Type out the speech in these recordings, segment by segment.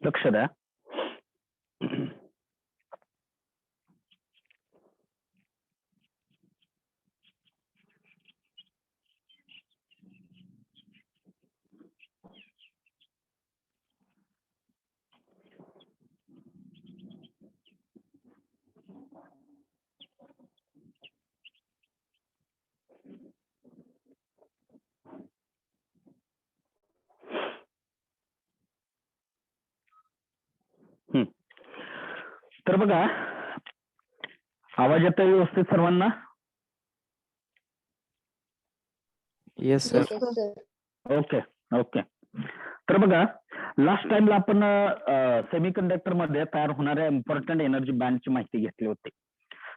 लक्ष द्या. तर बघा, आवाज येतोय व्यवस्थित सर्वांना? Yes sir. Okay okay. तर बघा, लास्ट टाइमला आपण सेमीकंडक्टर मध्ये तयार होणाऱ्या इम्पॉर्टंट एनर्जी बँडची माहिती घेतली होती.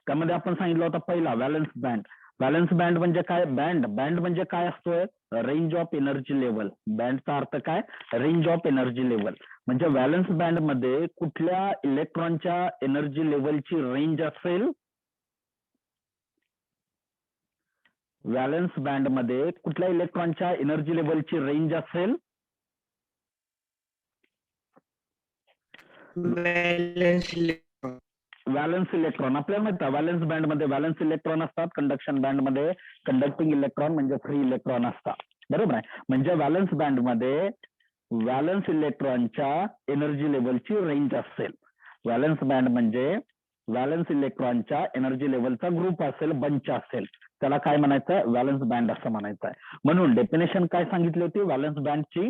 त्यामध्ये आपण सांगितलं होतं पहिला व्हॅलन्स बँड. व्हॅलन्स बँड म्हणजे काय? बँड म्हणजे काय असतोय? Range of energy level. बँडचा अर्थ काय? Range of energy level. म्हणजे व्हॅलन्स बँड मध्ये कुठल्या इलेक्ट्रॉनच्या एनर्जी लेवलची रेंज असेल? व्हॅलन्स बँड मध्ये कुठल्या इलेक्ट्रॉनच्या एनर्जी लेवलची रेंज असेल? Valence electron. आपल्याला माहिती आहे व्हॅलन्स बँड मध्ये व्हॅलन्स इलेक्ट्रॉन असतात, कंडक्शन बँड मध्ये कंडक्टिंग इलेक्ट्रॉन म्हणजे फ्री इलेक्ट्रॉन असतात. बरोबर आहे. म्हणजे व्हॅलन्स बँड मध्ये व्हॅलन्स इलेक्ट्रॉनच्या एनर्जी लेवलची रेंज असेल. व्हॅलन्स बँड म्हणजे व्हॅलन्स इलेक्ट्रॉनच्या एनर्जी लेवलचा ग्रुप असेल, बंच असेल, त्याला काय म्हणायचं? व्हॅलन्स बँड असं म्हणायचं आहे. म्हणून डेफिनेशन काय सांगितली होती व्हॅलन्स बँडची?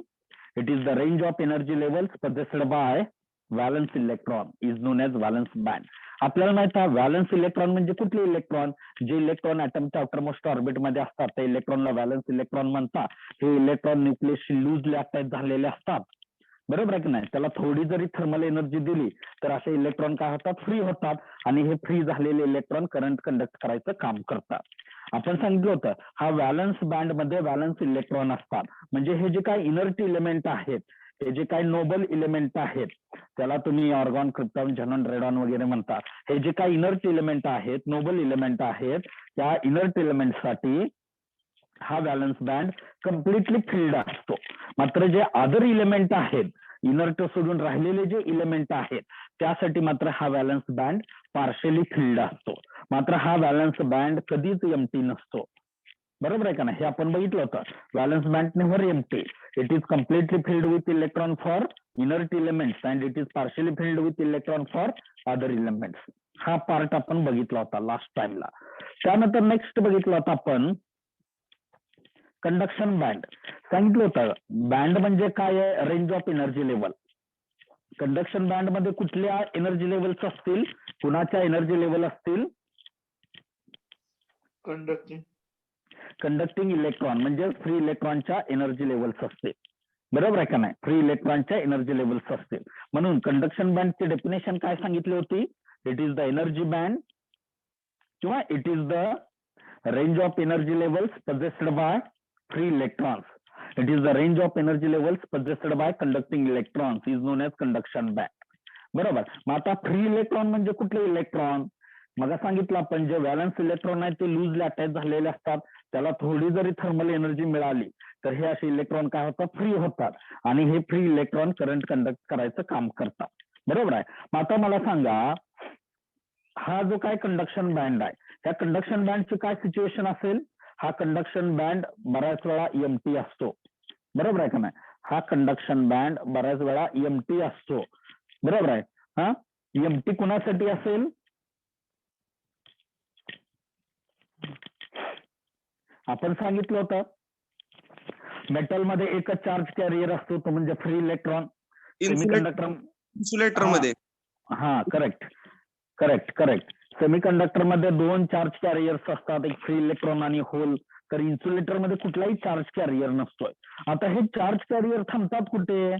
It is the range of energy levels possessed by valence electron is known as valence band. आपल्याला माहित आहे व्हॅलन्स इलेक्ट्रॉन म्हणजे कुठले इलेक्ट्रॉन? जे इलेक्ट्रॉन ऍटमच्या आउटरमोस्ट ऑर्बिट मध्ये असतात त्या इलेक्ट्रॉनला व्हॅलन्स इलेक्ट्रॉन म्हणतात. हे इलेक्ट्रॉन न्यूक्लियसशी लूजली अटॅच झालेले असतात. बरोबर आहे की नाही? त्याला थोडी जरी थर्मल एनर्जी दिली तर असे इलेक्ट्रॉन काय होतात? फ्री होतात. आणि हे फ्री झालेले इलेक्ट्रॉन करंट कंडक्ट करायचं काम करतात. आपण सांगितलं होतं हा व्हॅलन्स बँड मध्ये व्हॅलन्स इलेक्ट्रॉन असतात. म्हणजे हे जे काही इनर्ट इलेमेंट आहेत, हे जे काही नोबल इलेमेंट आहेत, त्याला तुम्ही ऑर्गॉन, क्रिप्टॉन, झेनॉन, रेडॉन वगैरे म्हणतात. हे जे काही इनर्ट इलेमेंट आहेत, नोबल इलेमेंट आहेत, त्या इनर्ट इलेमेंटसाठी हा व्हॅलन्स बँड कम्प्लिटली फिल्ड असतो. मात्र जे अदर इलेमेंट आहेत, इनर्ट सोडून राहिलेले जे इलेमेंट आहेत, त्यासाठी मात्र हा व्हॅलन्स बँड पार्शली फिल्ड असतो. मात्र हा व्हॅलन्स बँड कधीच एम्प्टी नसतो. बरोबर आहे का नाही? हे आपण बघितलं होतं. Valence band never empty. It is completely filled with electron for inert elements and it is partially field with electron for other elements. हा पार्ट आपण बघितला होता लास्ट टाइमला. त्यानंतर नेक्स्ट बघितलं होतं आपण कंडक्शन बँड. सांगितलं होतं बँड म्हणजे काय आहे? Range of energy level. Conduction band मध्ये कुठल्या एनर्जी लेवल्स असतील? कुणाच्या एनर्जी लेवल असतील? कंडक्टिंग इलेक्ट्रॉन म्हणजे फ्री इलेक्ट्रॉनच्या एनर्जी लेवल्स असतील. बरोबर आहे का नाही? फ्री इलेक्ट्रॉनच्या एनर्जी लेवल्स असतील. म्हणून कंडक्शन बँडची डेफिनेशन काय सांगितली होती? It is the energy band किंवा it is the range of energy levels possessed by free electrons. It is the range of energy levels possessed by conducting electrons is known as conduction band. बरोबर. मग आता free electron म्हणजे कुठले electron? मग सांगितलं आपण जे व्हॅलन्स इलेक्ट्रॉन आहेत ते लूजली अटॅच झालेले असतात. त्याला थोडी जरी थर्मल एनर्जी मिळाली तर हे असे इलेक्ट्रॉन काय होतात? फ्री होतात. आणि हे फ्री इलेक्ट्रॉन करंट कंडक्ट करायचं काम करतात. बरोबर आहे. मग आता मला सांगा, हा जो काय कंडक्शन बँड आहे, त्या कंडक्शन बँडची काय सिच्युएशन असेल? हा कंडक्शन बँड बऱ्याच वेळा एम्प्टी असतो. बरोबर आहे का नाही? हा कंडक्शन बँड बऱ्याच वेळा एम्प्टी असतो. बरोबर आहे. हा एम्प्टी कुणासाठी असेल? आपण सांगितलं होतं मेटल मध्ये एकच चार्ज कॅरियर असतो, तो म्हणजे फ्री इलेक्ट्रॉन. इन्सुलेटर मध्ये. हा करेक्ट करेक्ट करेक्ट. सेमीकंडक्टर मध्ये 2 चार्ज कॅरियर्स असतात, एक फ्री इलेक्ट्रॉन आणि होल. तर इन्सुलेटर मध्ये कुठलाही चार्ज कॅरियर नसतोय. आता हे चार्ज कॅरियर थांबतात कुठे?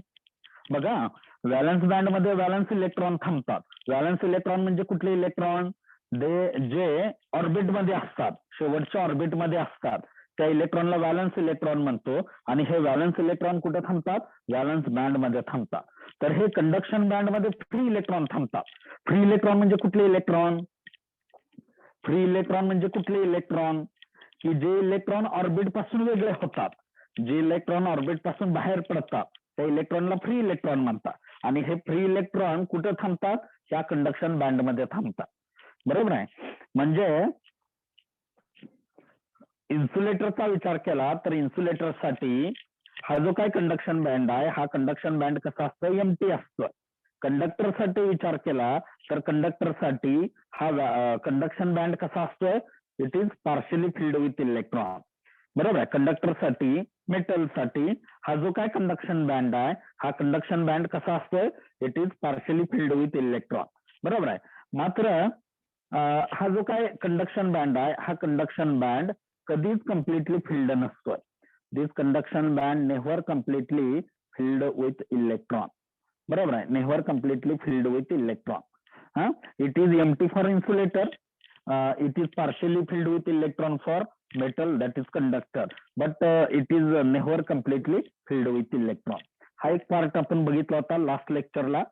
बघा, व्हॅलन्स बँड मध्ये व्हॅलन्स इलेक्ट्रॉन थांबतात. व्हॅलन्स इलेक्ट्रॉन म्हणजे कुठले इलेक्ट्रॉन? जे ऑर्बिट मध्ये असतात, शेवटच्या ऑर्बिट मध्ये असतात, त्या इलेक्ट्रॉनला व्हॅलन्स इलेक्ट्रॉन म्हणतो. आणि हे व्हॅलन्स इलेक्ट्रॉन कुठे थांबतात? व्हॅलन्स बँड मध्ये थांबतात. तर हे कंडक्शन बँड मध्ये फ्री इलेक्ट्रॉन थांबतात. फ्री इलेक्ट्रॉन म्हणजे कुठले इलेक्ट्रॉन? फ्री इलेक्ट्रॉन म्हणजे कुठले इलेक्ट्रॉन? की जे इलेक्ट्रॉन ऑर्बिट पासून वेगळे होतात, जे इलेक्ट्रॉन ऑर्बिट पासून बाहेर पडतात, त्या इलेक्ट्रॉनला फ्री इलेक्ट्रॉन म्हणतात. आणि हे फ्री इलेक्ट्रॉन कुठं थांबतात? या कंडक्शन बँड मध्ये थांबतात. बरोबर आहे. म्हणजे इन्सुलेटरचा विचार केला तर इन्सुलेटरसाठी हा जो काय कंडक्शन बँड आहे हा कंडक्शन बँड कसा असतो? एमटी असतो. कंडक्टरसाठी विचार केला तर कंडक्टरसाठी हा कंडक्शन बँड कसा असतोय? It is partially filled with electron. बरोबर आहे. कंडक्टरसाठी मेटलसाठी हा जो काय कंडक्शन बँड आहे हा कंडक्शन बँड कसा असतोय? It is partially filled with electron. बरोबर आहे. मात्र हा जो काय कंडक्शन बँड आहे हा कंडक्शन बँड कधीच कम्प्लिटली फिल्ड नसतोय. This conduction band never completely filled with electron. बरोबर आहे. Never completely filled with electron. हा, it is empty for insulator. It is partially filled with electron for metal, that is conductor, but it is never completely filled with electron. हा एक part आपण बघितला होता last लेक्चरला.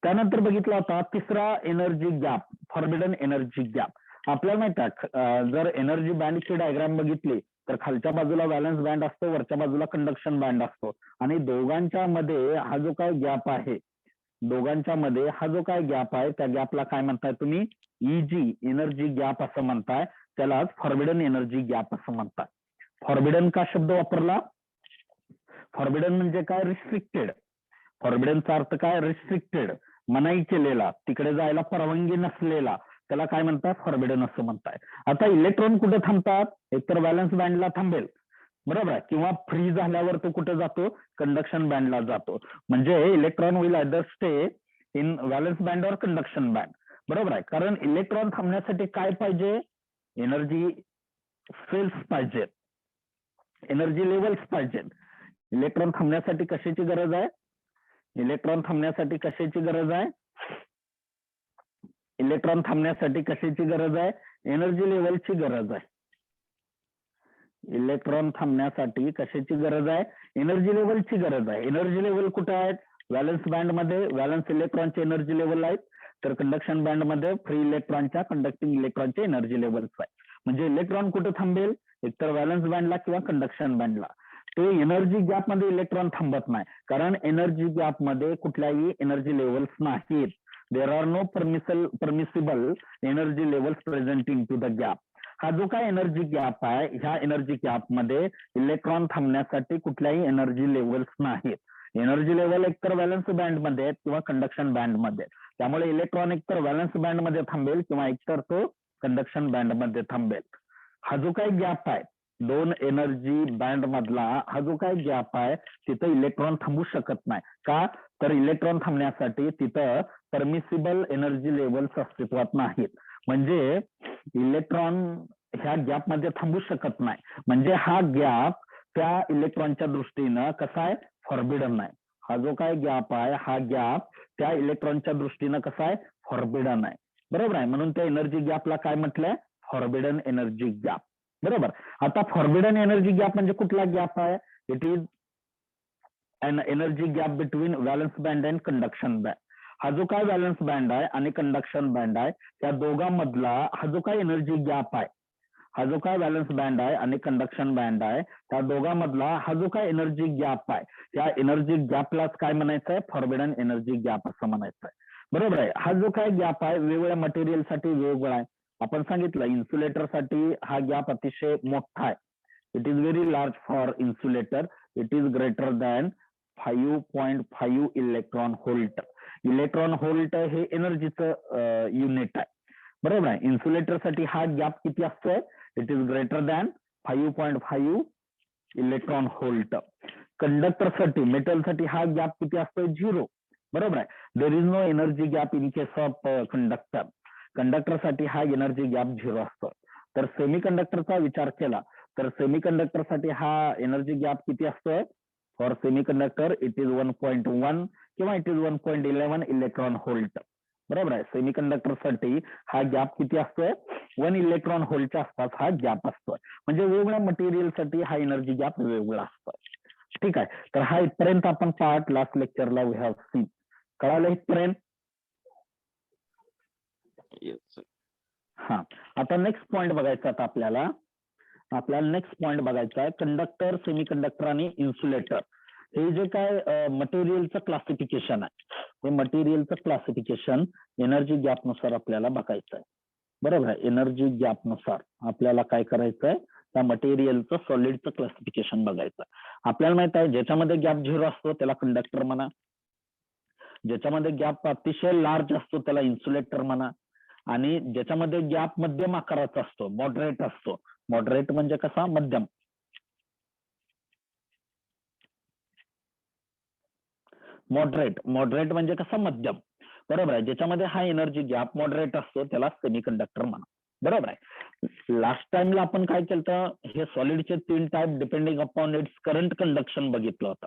त्यानंतर बघितला होता तिसरा energy gap, forbidden energy gap. आपल्याला माहित आहे जर एनर्जी बँडची डायग्राम बघितली तर खालच्या बाजूला व्हॅलन्स बँड असतो, वरच्या बाजूला कंडक्शन बँड असतो आणि दोघांच्या मध्ये हा जो काय गॅप आहे, दोघांच्या मध्ये हा जो काय गॅप आहे त्या गॅपला काय म्हणताय तुम्ही? इजी एनर्जी गॅप असं म्हणताय. त्यालाच फॉरबिडन एनर्जी गॅप असं म्हणतात. फॉरबिडन का शब्द वापरला? फॉरबिडन म्हणजे काय? रिस्ट्रिक्टेड. फॉरबिडनचा अर्थ काय? रिस्ट्रिक्टेड, मनाई केलेला, तिकडे जायला परवानगी नसलेला, त्याला काय म्हणतात? फॉरबिडन असं म्हणताय. आता इलेक्ट्रॉन कुठे थांबतात? एकतर व्हॅलन्स बँडला थांबेल, बरोबर आहे, किंवा फ्री झाल्यावर तो कुठे जातो? कंडक्शन बँडला जातो. म्हणजे electron will either stay in valence band और कंडक्शन बँड. बरोबर आहे. कारण इलेक्ट्रॉन थांबण्यासाठी काय पाहिजे? एनर्जी सेल्स पाहिजेत, एनर्जी लेवल्स पाहिजेत. इलेक्ट्रॉन थांबण्यासाठी कशाची गरज आहे? इलेक्ट्रॉन थांबण्यासाठी कशाची गरज आहे? इलेक्ट्रॉन थांबण्यासाठी कशाची गरज आहे? एनर्जी लेवलची गरज आहे. इलेक्ट्रॉन थांबण्यासाठी कशाची गरज आहे? एनर्जी लेवलची गरज आहे. एनर्जी लेवल कुठे आहेत? व्हॅलन्स बँड मध्ये व्हॅलन्स इलेक्ट्रॉनचे एनर्जी लेवल आहेत, तर कंडक्शन बँड मध्ये फ्री इलेक्ट्रॉनच्या कंडक्टिंग इलेक्ट्रॉनचे एनर्जी लेवल्स आहे. म्हणजे इलेक्ट्रॉन कुठे थांबेल? एकतर व्हॅलन्स बँडला किंवा कंडक्शन बँडला. ते एनर्जी गॅप मध्ये इलेक्ट्रॉन थांबत नाही, कारण एनर्जी गॅप मध्ये कुठल्याही एनर्जी लेवल्स नाहीत. There are no permissible energy levels presenting to the gap. हा जो काय एनर्जी गॅप आहे ह्या एनर्जी गॅप मध्ये इलेक्ट्रॉन थांबण्यासाठी कुठल्याही एनर्जी लेवल्स नाहीत. एनर्जी लेवल एकतर व्हॅलन्स बँड मध्ये किंवा कंडक्शन बँड मध्ये. त्यामुळे इलेक्ट्रॉन एकतर व्हॅलन्स बँड मध्ये थांबेल किंवा एकतर तो कंडक्शन बँड मध्ये थांबेल. हा जो काही गॅप आहे दोन एनर्जी बँड मधला, हा जो काही गॅप आहे तिथं इलेक्ट्रॉन थांबू शकत नाही. का? तर इलेक्ट्रॉन थांबण्यासाठी तिथं परमिसिबल एनर्जी लेवल्स अस्तित्वात नाहीत. म्हणजे इलेक्ट्रॉन ह्या गॅप मध्ये थांबू शकत नाही. म्हणजे हा गॅप त्या इलेक्ट्रॉनच्या दृष्टीनं कसा आहे? फॉरबिडन आहे. हा जो काय गॅप आहे हा गॅप त्या इलेक्ट्रॉनच्या दृष्टीनं कसा आहे? फॉरबिडन आहे. बरोबर आहे. म्हणून त्या एनर्जी गॅपला काय म्हटलंय? Forbidden energy gap. बरोबर. आता फॉरबिडन एनर्जी गॅप म्हणजे कुठला गॅप आहे? It is an energy gap between valence band and conduction band. हा जो काय व्हॅलन्स बँड आहे आणि कंडक्शन बँड आहे त्या दोघांमधला हा जो काय एनर्जी गॅप आहे, हा जो काय व्हॅलन्स बँड आहे आणि कंडक्शन बँड आहे त्या दोघांमधला हा जो काय एनर्जी गॅप आहे त्या एनर्जी गॅपलाच काय म्हणायचं आहे? फॉरबिडन एनर्जी गॅप असं म्हणायचं आहे. बरोबर आहे. हा जो काय गॅप आहे वेगवेगळ्या मटेरियलसाठी वेगवेगळा आहे. आपण सांगितलं इन्सुलेटरसाठी हा गॅप अतिशय मोठा आहे. It is very large for insulator. It is greater than 5.5 electron volt. Electron volt हे एनर्जीचं युनिट आहे. बरोबर आहे. इन्सुलेटरसाठी हा गॅप किती असतोय? It is greater than 5.5 electron volt. कंडक्टरसाठी मेटलसाठी हा गॅप किती असतोय? 0. बरोबर आहे. There is no energy gap in case of conductor. कंडक्टरसाठी हा एनर्जी गॅप 0 असतो. तर सेमी कंडक्टरचा विचार केला तर सेमी कंडक्टरसाठी हा एनर्जी गॅप किती असतोय? For semi conductor it is 1.1 किंवा इट इज 1.11 इलेक्ट्रॉन व्होल्ट. बरोबर आहे. सेमी कंडक्टरसाठी हा गॅप किती असतोय? 1 इलेक्ट्रॉन व्होल्टच्या आसपास हा गॅप असतोय. म्हणजे वेगवेगळ्या मटेरियलसाठी हा एनर्जी गॅप वेगवेगळा असतोय. ठीक आहे. तर हा इथपर्यंत आपण पार्ट लास्ट लेक्चरला वी हॅव सीन. कळालं इथपर्यंत? Yes, sir. हा. आता नेक्स्ट पॉइंट बघायचा आता आपल्याला नेक्स्ट पॉइंट बघायचा आहे कंडक्टर, सेमी कंडक्टर आणि इन्सुलेटर हे जे काय मटेरियलचं क्लासिफिकेशन आहे, हे मटेरियलचं क्लासिफिकेशन एनर्जी गॅपनुसार आपल्याला बघायचं आहे. बरोबर आहे. एनर्जी गॅपनुसार आपल्याला काय करायचंय, त्या मटेरियलचं सॉलिडचं क्लासिफिकेशन बघायचं. आपल्याला माहित आहे ज्याच्यामध्ये गॅप 0 असतो त्याला कंडक्टर म्हणा, ज्याच्यामध्ये गॅप अतिशय लार्ज असतो त्याला इन्सुलेटर म्हणा, आणि ज्याच्यामध्ये गॅप मध्यम आकाराचा असतो, मॉडरेट असतो. मॉडरेट म्हणजे कसा, मध्यम. मॉडरेट म्हणजे कसा, मध्यम. बरोबर आहे. ज्याच्यामध्ये हा एनर्जी गॅप मॉडरेट असतो त्याला सेमीकंडक्टर म्हणा. बरोबर आहे. लास्ट टाइमला आपण काय केलं, हे सॉलिडचे 3 type depending upon its current conduction बघितलं होतं.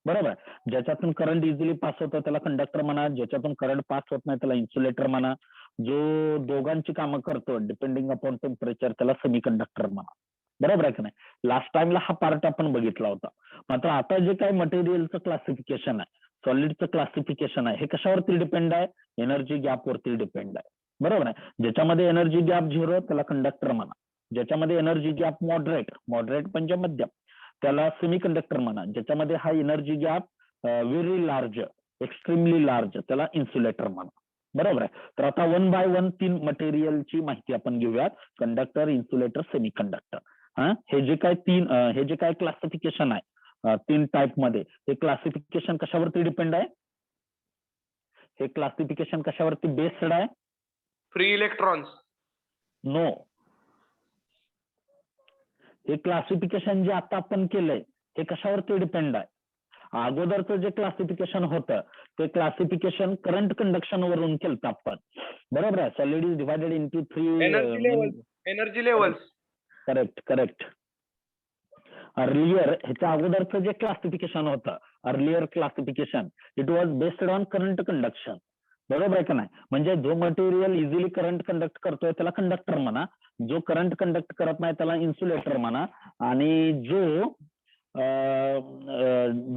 बरोबर आहे. ज्याच्यातून करंट इझिली पास होतं त्याला कंडक्टर म्हणा, ज्याच्यातून करंट पास होत नाही त्याला इन्सुलेटर म्हणा, जो दोघांची कामं करतो डिपेंडिंग अपॉन टेम्परेचर त्याला सेमीकंडक्टर म्हणा. बरोबर आहे की नाही. लास्ट टाइमला हा पार्ट आपण बघितला होता. मात्र आता जे काही मटेरियलचं क्लासिफिकेशन आहे, सॉलिडचं क्लासिफिकेशन आहे, हे कशावरती डिपेंड आहे, एनर्जी गॅपवरती डिपेंड आहे. बरोबर आहे. ज्याच्यामध्ये एनर्जी गॅप 0 त्याला कंडक्टर म्हणा, ज्याच्यामध्ये एनर्जी गॅप मॉडरेट म्हणजे मध्यम त्याला सेमीकंडक्टर म्हणा, ज्याच्यामध्ये हा energy gap very large, extremely large त्याला इन्सुलेटर म्हणा. बरोबर आहे. तर आता 1 बाय 1 3 मटेरियलची माहिती आपण घेऊयात, कंडक्टर, इन्सुलेटर, सेमीकंडक्टर. हे जे काय क्लासिफिकेशन आहे 3 टाइप मध्ये, हे क्लासिफिकेशन कशावरती डिपेंड आहे, हे क्लासिफिकेशन कशावरती बेस्ड आहे, फ्री इलेक्ट्रॉन्स. नो, हे क्लासिफिकेशन जे आता आपण केलंय हे कशावरती डिपेंड आहे. अगोदरचं जे क्लासिफिकेशन होतं ते क्लासिफिकेशन करंट कंडक्शन वरून केलं आपण. बरोबर आहे. Solid is divided into 3 energy levels. Correct. Earlier ह्याच्या अगोदरचं जे क्लासिफिकेशन होतं, earlier classification, it was based on current conduction. बरोबर आहे का नाही. म्हणजे जो मटेरियल इझिली करंट कंडक्ट करतोय त्याला कंडक्टर म्हणा, जो करंट कंडक्ट करत नाही त्याला इन्सुलेटर म्हणा, आणि जो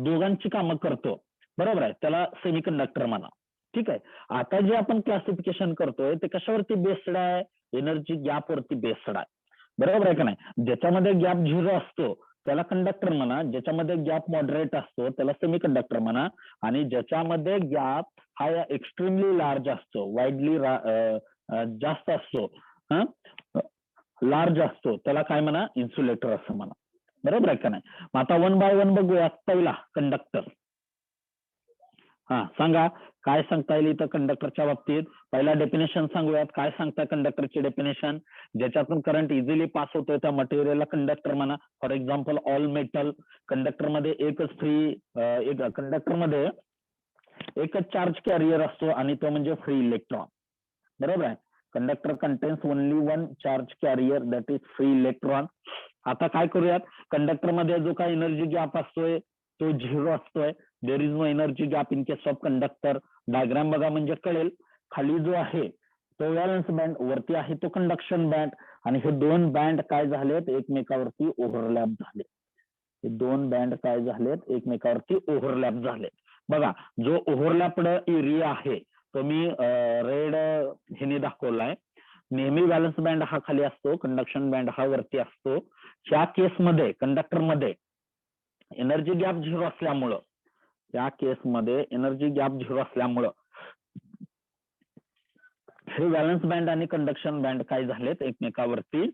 दोघांची कामं करतो, बरोबर आहे, त्याला सेमीकंडक्टर म्हणा. ठीक आहे. आता जे आपण क्लासिफिकेशन करतोय ते कशावरती बेस्ड आहे, एनर्जी गॅपवरती बेस्ड आहे. बरोबर आहे का नाही. ज्याच्यामध्ये गॅप 0 असतो त्याला कंडक्टर म्हणा, ज्याच्यामध्ये गॅप मॉडरेट असतो त्याला सेमीकंडक्टर म्हणा, आणि ज्याच्यामध्ये गॅप हा एक्स्ट्रीमली लार्ज असतो, वाईडली जास्त असतो, लार्ज असतो, त्याला काय म्हणा, इन्सुलेटर असं म्हणा. बरोबर आहे का नाही. मग आता 1 बाय 1 बघूया. पहिला कंडक्टर. सांगा काय सांगता येईल इथं कंडक्टरच्या बाबतीत. पहिला डेफिनेशन सांगूयात. काय सांगता कंडक्टरची डेफिनेशन, ज्याच्यातून करंट इझिली पास होतोय त्या मटेरियलला कंडक्टर म्हणा. For example all metal. कंडक्टरमध्ये कंडक्टरमध्ये एकच चार्ज कॅरियर असतो आणि तो म्हणजे फ्री इलेक्ट्रॉन. बरोबर आहे. Conductor contains only 1 charge carrier, that is free electron. आता काय करूयात, कंडक्टरमध्ये जो काही एनर्जी गॅप असतोय तो 0 असतोय. There is no energy gap in case of conductor. Diagram बघा म्हणजे कळेल. खाली जो आहे तो व्हॅलन्स बँड, वरती आहे तो कंडक्शन बँड, आणि हे 2 बँड काय झालेत, एकमेकावरती ओव्हरलॅप झाले. हे 2 बँड काय झालेत, एकमेकावरती ओव्हरलॅप झाले. बघा, जो ओव्हरलॅपड एरिया आहे तो मी रेड ह्याने दाखवलाय. नेहमी व्हॅलन्स बँड हा खाली असतो, कंडक्शन बँड हा वरती असतो. ह्या केसमध्ये कंडक्टरमध्ये एनर्जी गॅप 0 असल्यामुळं, या केसमध्ये एनर्जी गॅप 0 असल्यामुळं हे व्हॅलन्स बँड आणि कंडक्शन बँड काय झालेत, एकमेकावरती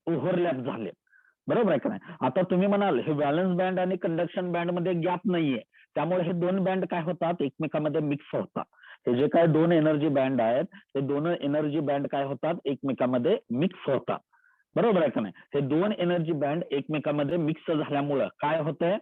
ओव्हरलॅप झाले. बरोबर आहे का नाही. आता तुम्ही म्हणाल हे व्हॅलन्स बँड आणि कंडक्शन बँड मध्ये गॅप नाहीये, त्यामुळे हे 2 बँड काय होतात, एकमेकांमध्ये मिक्स होतात. हे जे काय 2 एनर्जी बँड आहेत ते 2 एनर्जी बँड काय होतात, एकमेकांमध्ये मिक्स होतात. बरोबर आहे का नाही. हे 2 एनर्जी बँड एकमेकांमध्ये मिक्स झाल्यामुळं काय होतंय,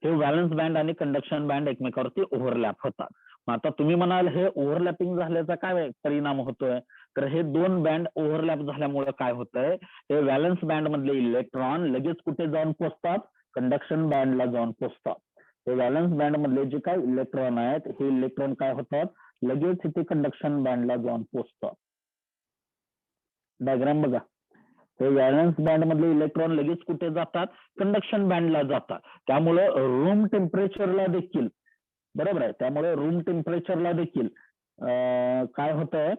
हे व्हॅलन्स बँड आणि कंडक्शन बँड एकमेकावरती ओव्हरलॅप होतात. मग आता तुम्ही म्हणाल हे ओव्हरलॅपिंग झाल्याचा काय परिणाम होतोय, तर हे 2 बँड ओव्हरलॅप झाल्यामुळे काय होतंय, हे व्हॅलन्स बँड मधले इलेक्ट्रॉन लगेच कुठे जाऊन पोहोचतात, कंडक्शन बँडला जाऊन पोहोचतात. हे व्हॅलन्स बँड मधले जे काही इलेक्ट्रॉन आहेत हे इलेक्ट्रॉन काय होतात, लगेच इथे कंडक्शन बँडला जाऊन पोहोचतात. डायग्राम बघा. हे व्हॅलन्स बँड मधले इलेक्ट्रॉन लगेच कुठे जातात, कंडक्शन बँडला जातात. त्यामुळे रूम टेम्परेचरला देखील, बरोबर आहे, त्यामुळे रूम टेम्परेचरला देखील काय होतंय,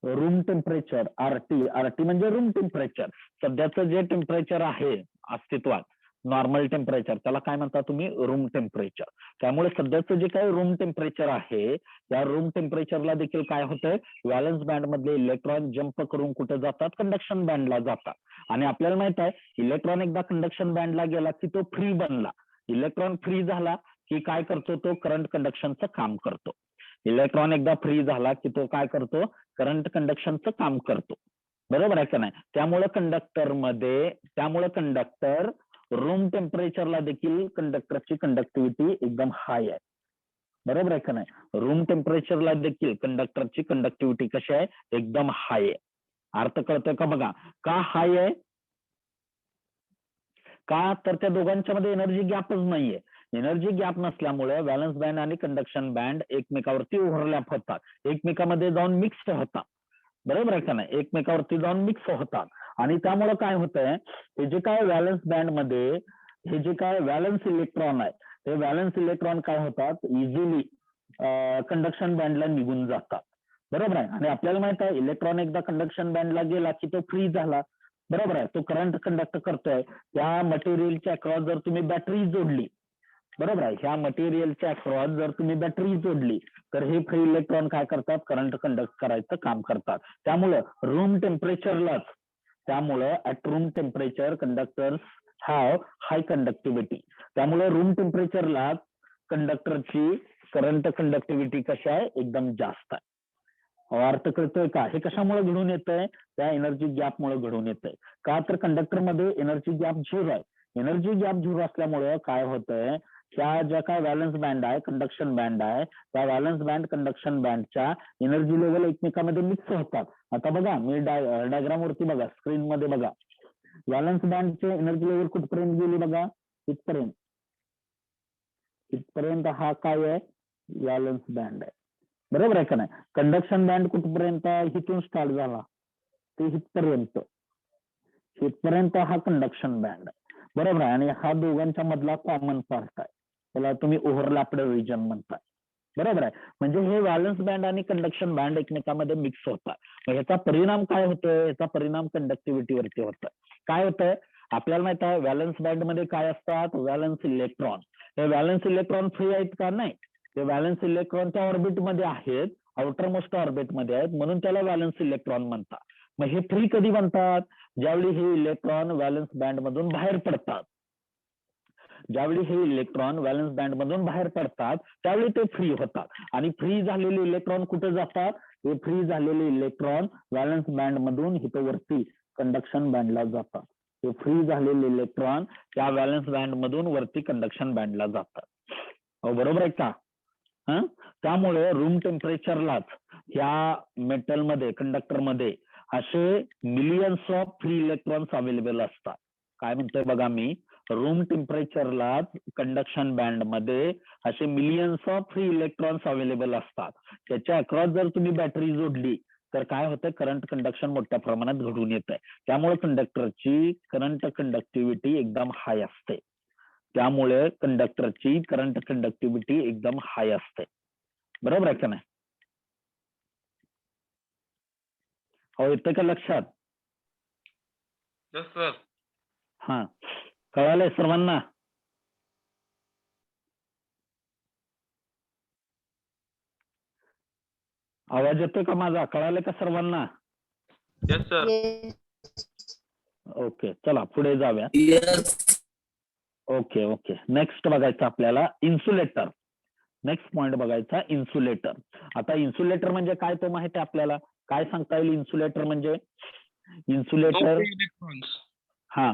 रूम टेम्परेचर आरटी म्हणजे रूम टेम्परेचर, सध्याचं जे टेम्परेचर आहे अस्तित्वात नॉर्मल टेम्परेचर, त्याला काय म्हणता तुम्ही रूम टेम्परेचर. त्यामुळे सध्याचं जे काही रूम टेम्परेचर आहे त्या रूम टेम्परेचरला देखील काय होतंय, व्हॅलन्स बँड मधले इलेक्ट्रॉन जंप करून कुठे जातात, कंडक्शन बँडला जातात. आणि आपल्याला माहित आहे इलेक्ट्रॉन एकदा कंडक्शन बँडला गेला की तो फ्री बनला. इलेक्ट्रॉन फ्री झाला की काय करतो, तो करंट कंडक्शनचं काम करतो. इलेक्ट्रॉन एकदा फ्री झाला की तो काय करतो, करंट कंडक्शनचं काम करतो. बरोबर आहे का नाही. त्यामुळे कंडक्टर रूम टेम्परेचरला देखील कंडक्टरची कंडक्टिव्हिटी एकदम हाय आहे. बरोबर आहे का नाही. रूम टेम्परेचरला देखील कंडक्टरची कंडक्टिव्हिटी कशी आहे, एकदम हाय आहे. अर्थ कळतोय का बघा. का हाय आहे, का तर त्या दोघांच्या मध्ये एनर्जी गॅपच नाहीये. एनर्जी गॅप नसल्यामुळे व्हॅलन्स बँड आणि कंडक्शन बँड एकमेकावरती ओव्हरलॅप होतात, एकमेकामध्ये जाऊन मिक्स होतात. बरोबर आहे का नाही, एकमेकावरती जाऊन मिक्स होतात. आणि त्यामुळे काय होतंय, हे जे काय व्हॅलन्स बँड मध्ये हे जे काय व्हॅलन्स इलेक्ट्रॉन आहे, हे व्हॅलन्स इलेक्ट्रॉन काय होतात, इझिली कंडक्शन बँडला निघून जातात. बरोबर आहे. आणि आपल्याला माहित आहे इलेक्ट्रॉन एकदा कंडक्शन बँडला गेला की तो फ्री झाला. बरोबर आहे. तो करंट कंडक्ट करतोय. त्या मटेरियलच्या अक्रॉस जर तुम्ही बॅटरी जोडली, बरोबर आहे, ह्या मटेरियलच्या अक्रॉस जर तुम्ही बॅटरी जोडली तर हे फ्री इलेक्ट्रॉन काय करतात, करंट कंडक्ट करायचं काम करतात. त्यामुळं at room temperature conductors have high conductivity. त्यामुळे रूम टेम्परेचरला कंडक्टरची करंट कंडक्टिव्हिटी कशी आहे, एकदम जास्त आहे. अर्थ कळतोय का. हे कशामुळे घडून येतंय, त्या एनर्जी गॅपमुळे घडून येतंय. का तर कंडक्टरमध्ये एनर्जी गॅप 0 आहे. एनर्जी गॅप 0 असल्यामुळे काय होतंय, ह्या ज्या काय व्हॅलन्स बँड आहे, कंडक्शन बँड आहे, त्या व्हॅलन्स बँड कंडक्शन बँडच्या एनर्जी लेवल एकमेकांमध्ये मिक्स होतात. आता बघा मी डायग्राम वरती बघा, स्क्रीन मध्ये बघा, व्हॅलन्स बँडचे एनर्जी लेवल कुठपर्यंत गेली बघा, इथपर्यंत. इथपर्यंत हा काय आहे, व्हॅलन्स बँड आहे. बरोबर आहे का नाही. कंडक्शन बँड कुठपर्यंत, इथून स्टार्ट झाला ते इथपर्यंत. इथपर्यंत हा कंडक्शन बँड आहे. बरोबर आहे. आणि हा दोघांच्या मधला कॉमन पार्ट आहे, त्याला तुम्ही ओव्हरलॅप्ड रिजन म्हणताय. बरोबर आहे. म्हणजे हे व्हॅलन्स बँड आणि कंडक्शन बँड एकमेकांमध्ये मिक्स होतात. मग ह्याचा परिणाम काय होतोय, याचा परिणाम कंडक्टिव्हिटीवरती होतोय. काय होतंय, आपल्याला माहित आहे व्हॅलन्स बँड मध्ये काय असतात, व्हॅलन्स इलेक्ट्रॉन. हे व्हॅलन्स इलेक्ट्रॉन फ्री आहेत का, नाही. ते व्हॅलन्स इलेक्ट्रॉनच्या ऑर्बिटमध्ये आहेत, आउटर मोस्ट ऑर्बिटमध्ये आहेत, म्हणून त्याला व्हॅलन्स इलेक्ट्रॉन म्हणतात. मग हे फ्री कधी बनतात, ज्यावेळी हे इलेक्ट्रॉन व्हॅलन्स बँड मधून बाहेर पडतात. ज्यावेळी हे इलेक्ट्रॉन व्हॅलन्स बँड मधून बाहेर पडतात त्यावेळी ते फ्री होतात. आणि फ्री झालेले इलेक्ट्रॉन कुठे जातात, हे फ्री झालेले इलेक्ट्रॉन व्हॅलन्स बँड मधून इथं वरती कंडक्शन बँडला जातात. हे फ्री झालेले इलेक्ट्रॉन त्या व्हॅलन्स बँड मधून वरती कंडक्शन बँडला जातात. बरोबर आहे का. त्यामुळे रूम टेम्परेचरलाच ह्या मेटलमध्ये, कंडक्टरमध्ये असे millions of free electrons available असतात. काय म्हणतोय बघा मी, रूम टेम्परेचरला कंडक्शन बँड मध्ये असे millions of free electrons available असतात. त्याच्या अक्रॉस जर तुम्ही बॅटरी जोडली तर काय होतं, करंट कंडक्शन मोठ्या प्रमाणात घडून येत आहे. त्यामुळे कंडक्टरची करंट कंडक्टिव्हिटी एकदम हाय असते. त्यामुळे कंडक्टरची करंट कंडक्टिव्हिटी एकदम हाय असते. बरोबर आहे का नाही. हो, येते का लक्षात. Yes sir. हा, कळालंय सर्वांना. आवाज येतोय का माझा, कळालंय का सर्वांना. Yes sir. ओके, चला पुढे जाऊया. ओके नेक्स्ट बघायचं आपल्याला इन्सुलेटर. नेक्स्ट पॉइंट बघायचा इन्सुलेटर. आता इन्सुलेटर म्हणजे काय ते माहिती आहे आपल्याला, काय सांगता येईल इन्सुलेटर म्हणजे. Insulator, electrons.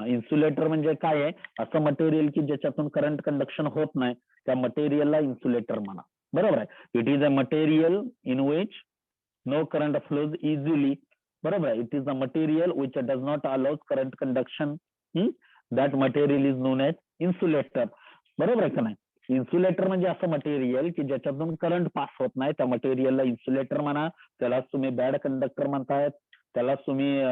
इन्सुलेटर म्हणजे काय आहे, असं मटेरियल की ज्याच्यातून करंट कंडक्शन होत नाही त्या मटेरियलला इन्सुलेटर म्हणा. बरोबर आहे. It is a material in which no current flows easily. बरोबर आहे. It is a material which does not allows current conduction. That material is known as insulator. बरोबर आहे का नाही. इन्सुलेटर म्हणजे असं मटेरियल की ज्याच्यातून करंट पास होत नाही त्या मटेरियलला इन्सुलेटर म्हणा. त्यालाच तुम्ही बॅड कंडक्टर म्हणतायत, त्यालाच तुम्ही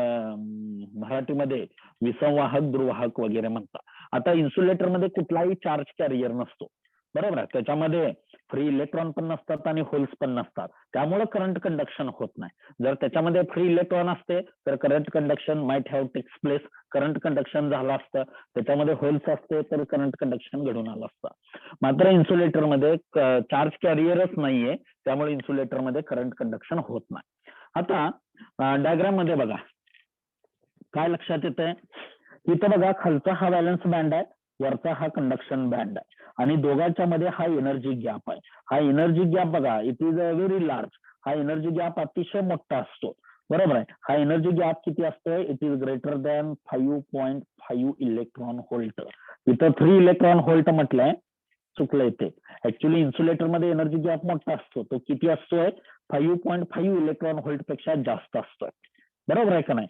मराठीमध्ये विसंवाहक, दुर्वाहक वगैरे म्हणता. आता इन्सुलेटर मध्ये कुठलाही चार्ज कॅरियर नसतो. बरोबर आहे. त्याच्यामध्ये फ्री इलेक्ट्रॉन पण नसतात आणि होल्स पण नसतात, त्यामुळे करंट कंडक्शन होत नाही. जर त्याच्यामध्ये फ्री इलेक्ट्रॉन असते तर current conduction might have takes place, current conduction झालं असतं. त्याच्यामध्ये होल्स असते तर करंट कंडक्शन घडून आलं असतं. मात्र इन्सुलेटरमध्ये चार्ज कॅरियरच नाहीये, त्यामुळे इन्सुलेटरमध्ये करंट कंडक्शन होत नाही. आता डायग्राम मध्ये बघा काय लक्षात येतंय, इथं बघा खालचा हा व्हॅलन्स बँड आहे, वरचा हा कंडक्शन बँड आहे आणि दोघांच्या मध्ये हा एनर्जी गॅप आहे. हा एनर्जी गॅप बघा, it is a very large. हा एनर्जी गॅप अतिशय मोठा असतो, बरोबर आहे. हा एनर्जी गॅप किती असतोय, it is greater than 5.5 electron volt. इथं 3 इलेक्ट्रॉन व्होल्ट म्हटलंय, चुकलं इथे. ऍक्च्युली इन्सुलेटर मध्ये एनर्जी गॅप मोठा असतो, तो किती असतोय, 5.5 इलेक्ट्रॉन व्होल्ट पेक्षा जास्त असतोय, बरोबर आहे का नाही.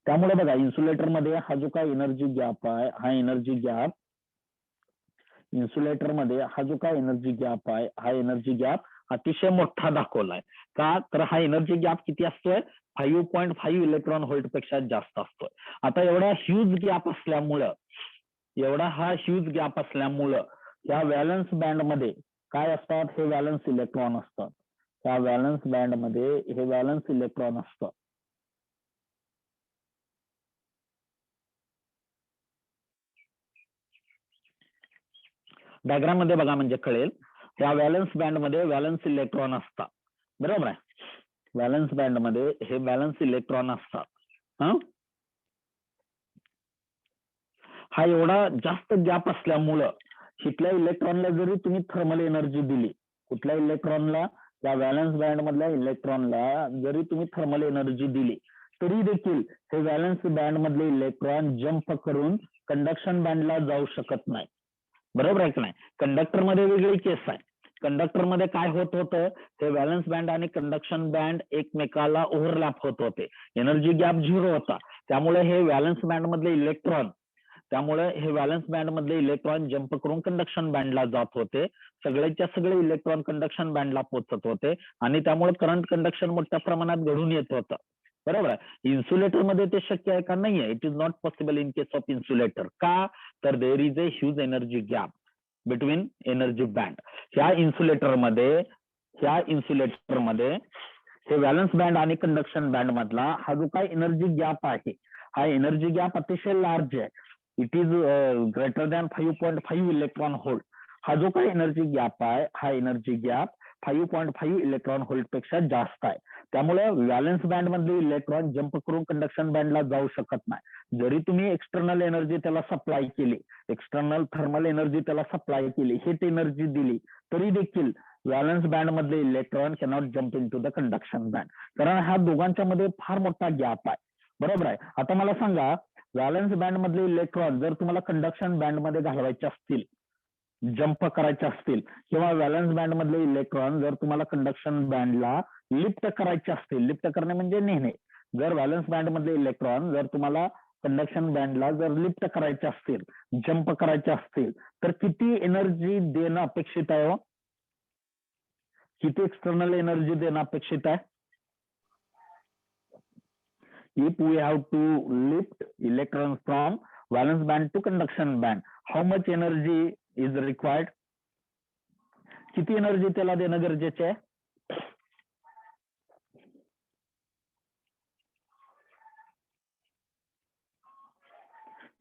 त्यामुळे बघा इन्सुलेटर मध्ये हा जो काय एनर्जी गॅप आहे, हा एनर्जी गॅप इन्सुलेटर मध्ये हा जो काय एनर्जी गॅप आहे, हा एनर्जी गॅप अतिशय मोठा दाखवलाय. का तर हा एनर्जी गॅप किती असतोय, 5.5 इलेक्ट्रॉन व्होल्ट पेक्षा जास्त असतोय. आता एवढा ह्यूज गॅप असल्यामुळं, एवढा हा ह्यूज गॅप असल्यामुळं या व्हॅलन्स बँड मध्ये काय असतात, हे व्हॅलन्स इलेक्ट्रॉन असतात. त्या व्हॅलन्स बँड मध्ये हे व्हॅलन्स इलेक्ट्रॉन असतात. डायग्राम मध्ये बघा म्हणजे कळेल. या व्हॅलन्स बँड मध्ये व्हॅलन्स इलेक्ट्रॉन असतात, बरोबर आहे. व्हॅलन्स बँड मध्ये हे व्हॅलन्स इलेक्ट्रॉन असतात. हा एवढा जास्त गॅप असल्यामुळं कुठल्या इलेक्ट्रॉनला जरी तुम्ही थर्मल एनर्जी दिली, कुठल्या इलेक्ट्रॉनला, या व्हॅलन्स बँड मधल्या इलेक्ट्रॉनला जरी तुम्ही थर्मल एनर्जी दिली तरी देखील हे व्हॅलन्स बँड मधले इलेक्ट्रॉन जंप करून कंडक्शन बँडला जाऊ शकत नाही, बरोबर आहे की नाही. कंडक्टर मध्ये वेगळी केस आहे. कंडक्टर मध्ये काय होत होतं, हे व्हॅलन्स बँड आणि कंडक्शन बँड एकमेकाला ओव्हरलॅप होत होते, एनर्जी गॅप 0 होता. त्यामुळे हे व्हॅलन्स बँड मधले इलेक्ट्रॉन, त्यामुळे हे व्हॅलन्स बँड मधले इलेक्ट्रॉन जंप करून कंडक्शन बँडला जात होते. सगळेच्या सगळे इलेक्ट्रॉन कंडक्शन बँडला पोहोचत होते आणि त्यामुळे करंट कंडक्शन मोठ्या प्रमाणात घडून येत होतं, बरोबर आहे. इन्सुलेटर मध्ये ते शक्य आहे का, नाहीये. It is not possible in case of insulator. का तर there is a huge energy gap between energy band. ह्या इन्सुलेटर मध्ये हे व्हॅलन्स बँड आणि कंडक्शन बँड मधला हा जो काय एनर्जी गॅप आहे, हा एनर्जी गॅप अतिशय लार्ज आहे. It is greater than 5.5 electron volt. हा जो काही एनर्जी गॅप आहे, हा एनर्जी गॅप 5.5 इलेक्ट्रॉन व्होल्ट पेक्षा जास्त आहे. त्यामुळे व्हॅलन्स बँड मधले इलेक्ट्रॉन जंप करून कंडक्शन बँडला जाऊ शकत नाही. जरी तुम्ही एक्सटर्नल एनर्जी त्याला सप्लाय केली, एक्सटर्नल थर्मल एनर्जी त्याला सप्लाय केली, हिट एनर्जी दिली, तरी देखील व्हॅलन्स बँड मधले electron cannot jump into the conduction band, कारण ह्या दोघांच्या मध्ये फार मोठा गॅप आहे, बरोबर आहे. आता मला सांगा, व्हॅलन्स बँड मधले इलेक्ट्रॉन जर तुम्हाला कंडक्शन बँड मध्ये घालवायचे असतील, जंप करायचे असतील, किंवा व्हॅलन्स बँड मधले इलेक्ट्रॉन जर तुम्हाला कंडक्शन बँडला लिफ्ट करायचे असतील, लिफ्ट करणे म्हणजे नेणे, जर व्हॅलन्स बँड मधले इलेक्ट्रॉन जर तुम्हाला कंडक्शन बँडला जर लिफ्ट करायचे असतील, जंप करायचे असतील, तर किती एनर्जी देणं अपेक्षित आहे, किती एक्सटर्नल एनर्जी देणं अपेक्षित आहे. If we have to lift electrons from valence band to conduction band, how much energy is required? किती एनर्जी त्याला देणं गरजेचे आहे.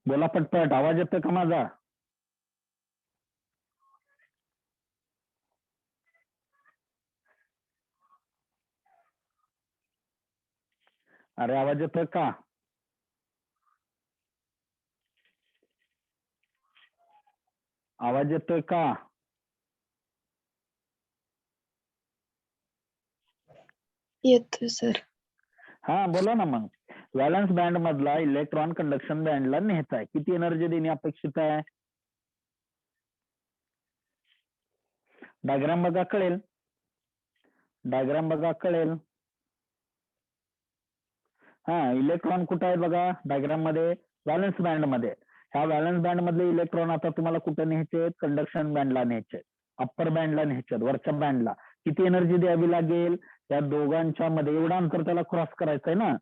बोला पटपट, आवाज येतोय का माझा. अरे आवाज येतोय का. आवाज येतोय का. येतोय सर. हा बोला ना मग. व्हॅलन्स बँड मधला इलेक्ट्रॉन कंडक्शन बँडला न्यायचा आहे, किती एनर्जी देणे अपेक्षित आहे. डायग्राम बघा कळेल, डायग्राम बघा कळेल. हा इलेक्ट्रॉन कुठे आहेत बघा डायग्राम मध्ये, व्हॅलन्स बँड मध्ये. ह्या व्हॅलन्स बँड मधले इलेक्ट्रॉन आता तुम्हाला कुठे न्यायचे, कंडक्शन बँडला न्यायचे, अप्पर बँडला न्यायचे, वरच्या बँडला. किती एनर्जी द्यावी लागेल, त्या दोघांच्या मध्ये एवढा अंतर त्याला क्रॉस करायचंय ना,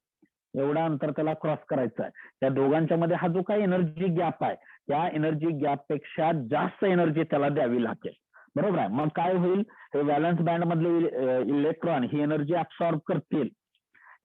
एवढा अंतर त्याला क्रॉस करायचं आहे. त्या दोघांच्या मध्ये हा जो काही एनर्जी गॅप आहे, त्या एनर्जी गॅप पेक्षा जास्त एनर्जी त्याला द्यावी लागेल. बरोबर आहे. मग काय होईल, हे व्हॅलन्स बँड मधले इलेक्ट्रॉन ही एनर्जी ऍब्सॉर्ब करतील.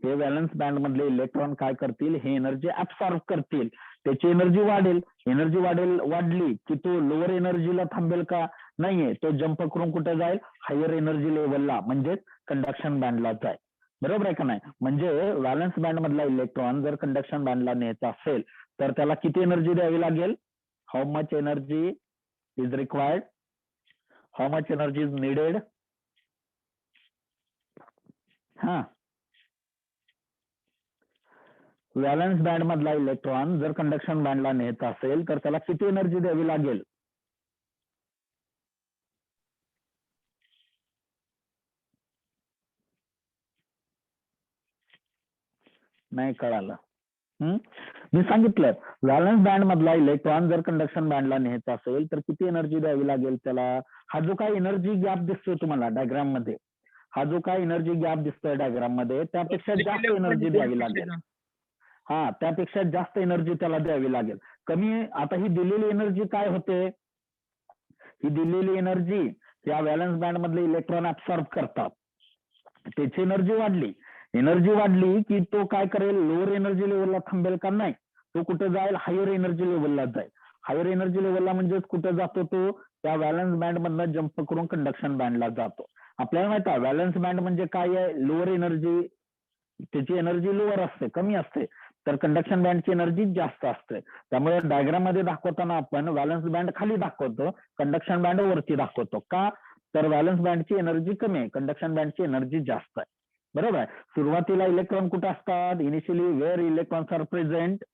हे व्हॅलन्स बँड मधले इलेक्ट्रॉन काय करतील, हे एनर्जी ऍब्सॉर्ब करतील. त्याची एनर्जी वाढेल. एनर्जी वाढली की तो लोअर एनर्जीला थांबेल का, नाहीये. तो जंप करून कुठे जाईल, हायर एनर्जी लेवलला म्हणजेच कंडक्शन बँडला जाईल. बरोबर आहे का नाही. म्हणजे व्हॅलन्स बँड मधला इलेक्ट्रॉन जर कंडक्शन बँडला न्यायचा असेल तर त्याला किती एनर्जी द्यावी लागेल, how much energy is required, how much energy is needed. हा, व्हॅलन्स बँड मधला इलेक्ट्रॉन जर कंडक्शन बँडला न्यायचा असेल तर त्याला किती एनर्जी द्यावी लागेल, नाही कळालं. मी सांगितलं व्हॅलन्स बँड मधला इलेक्ट्रॉन जर कंडक्शन बँडला न्यायचा असेल तर किती एनर्जी द्यावी लागेल त्याला. हा जो काय एनर्जी गॅप दिसतोय तुम्हाला डायग्राम मध्ये, हा जो काय एनर्जी गॅप दिसतोय डायग्राम मध्ये, त्यापेक्षा जास्त एनर्जी द्यावी लागेल. हा, त्यापेक्षा जास्त एनर्जी त्याला द्यावी लागेल. कमी, आता ही दिलेली एनर्जी काय होते, ही दिलेली एनर्जी या व्हॅलन्स बँड मधले इलेक्ट्रॉन ऍब्सॉर्ब करतात. त्याची एनर्जी वाढली की तो काय करेल, लोअर एनर्जी लेवलला थांबेल का, नाही. तो कुठे जाईल, हायर एनर्जी लेवलला जाईल. हायर एनर्जी लेवलला म्हणजेच कुठे जातो तो, त्या व्हॅलन्स बँड मधनं जंप करून कंडक्शन बँडला जातो. आपल्याला माहित आहे व्हॅलन्स बँड म्हणजे काय आहे, लोअर एनर्जी, त्याची एनर्जी लोअर असते, कमी असते. तर कंडक्शन बँडची एनर्जी जास्त असते. त्यामुळे डायग्राम मध्ये दाखवताना आपण व्हॅलन्स बँड खाली दाखवतो, कंडक्शन बँड वरती दाखवतो. का, तर व्हॅलन्स बँडची एनर्जी कमी आहे, कंडक्शन बँडची एनर्जी जास्त आहे. बरोबर आहे. सुरुवातीला इलेक्ट्रॉन कुठे असतात, initially where electrons are present,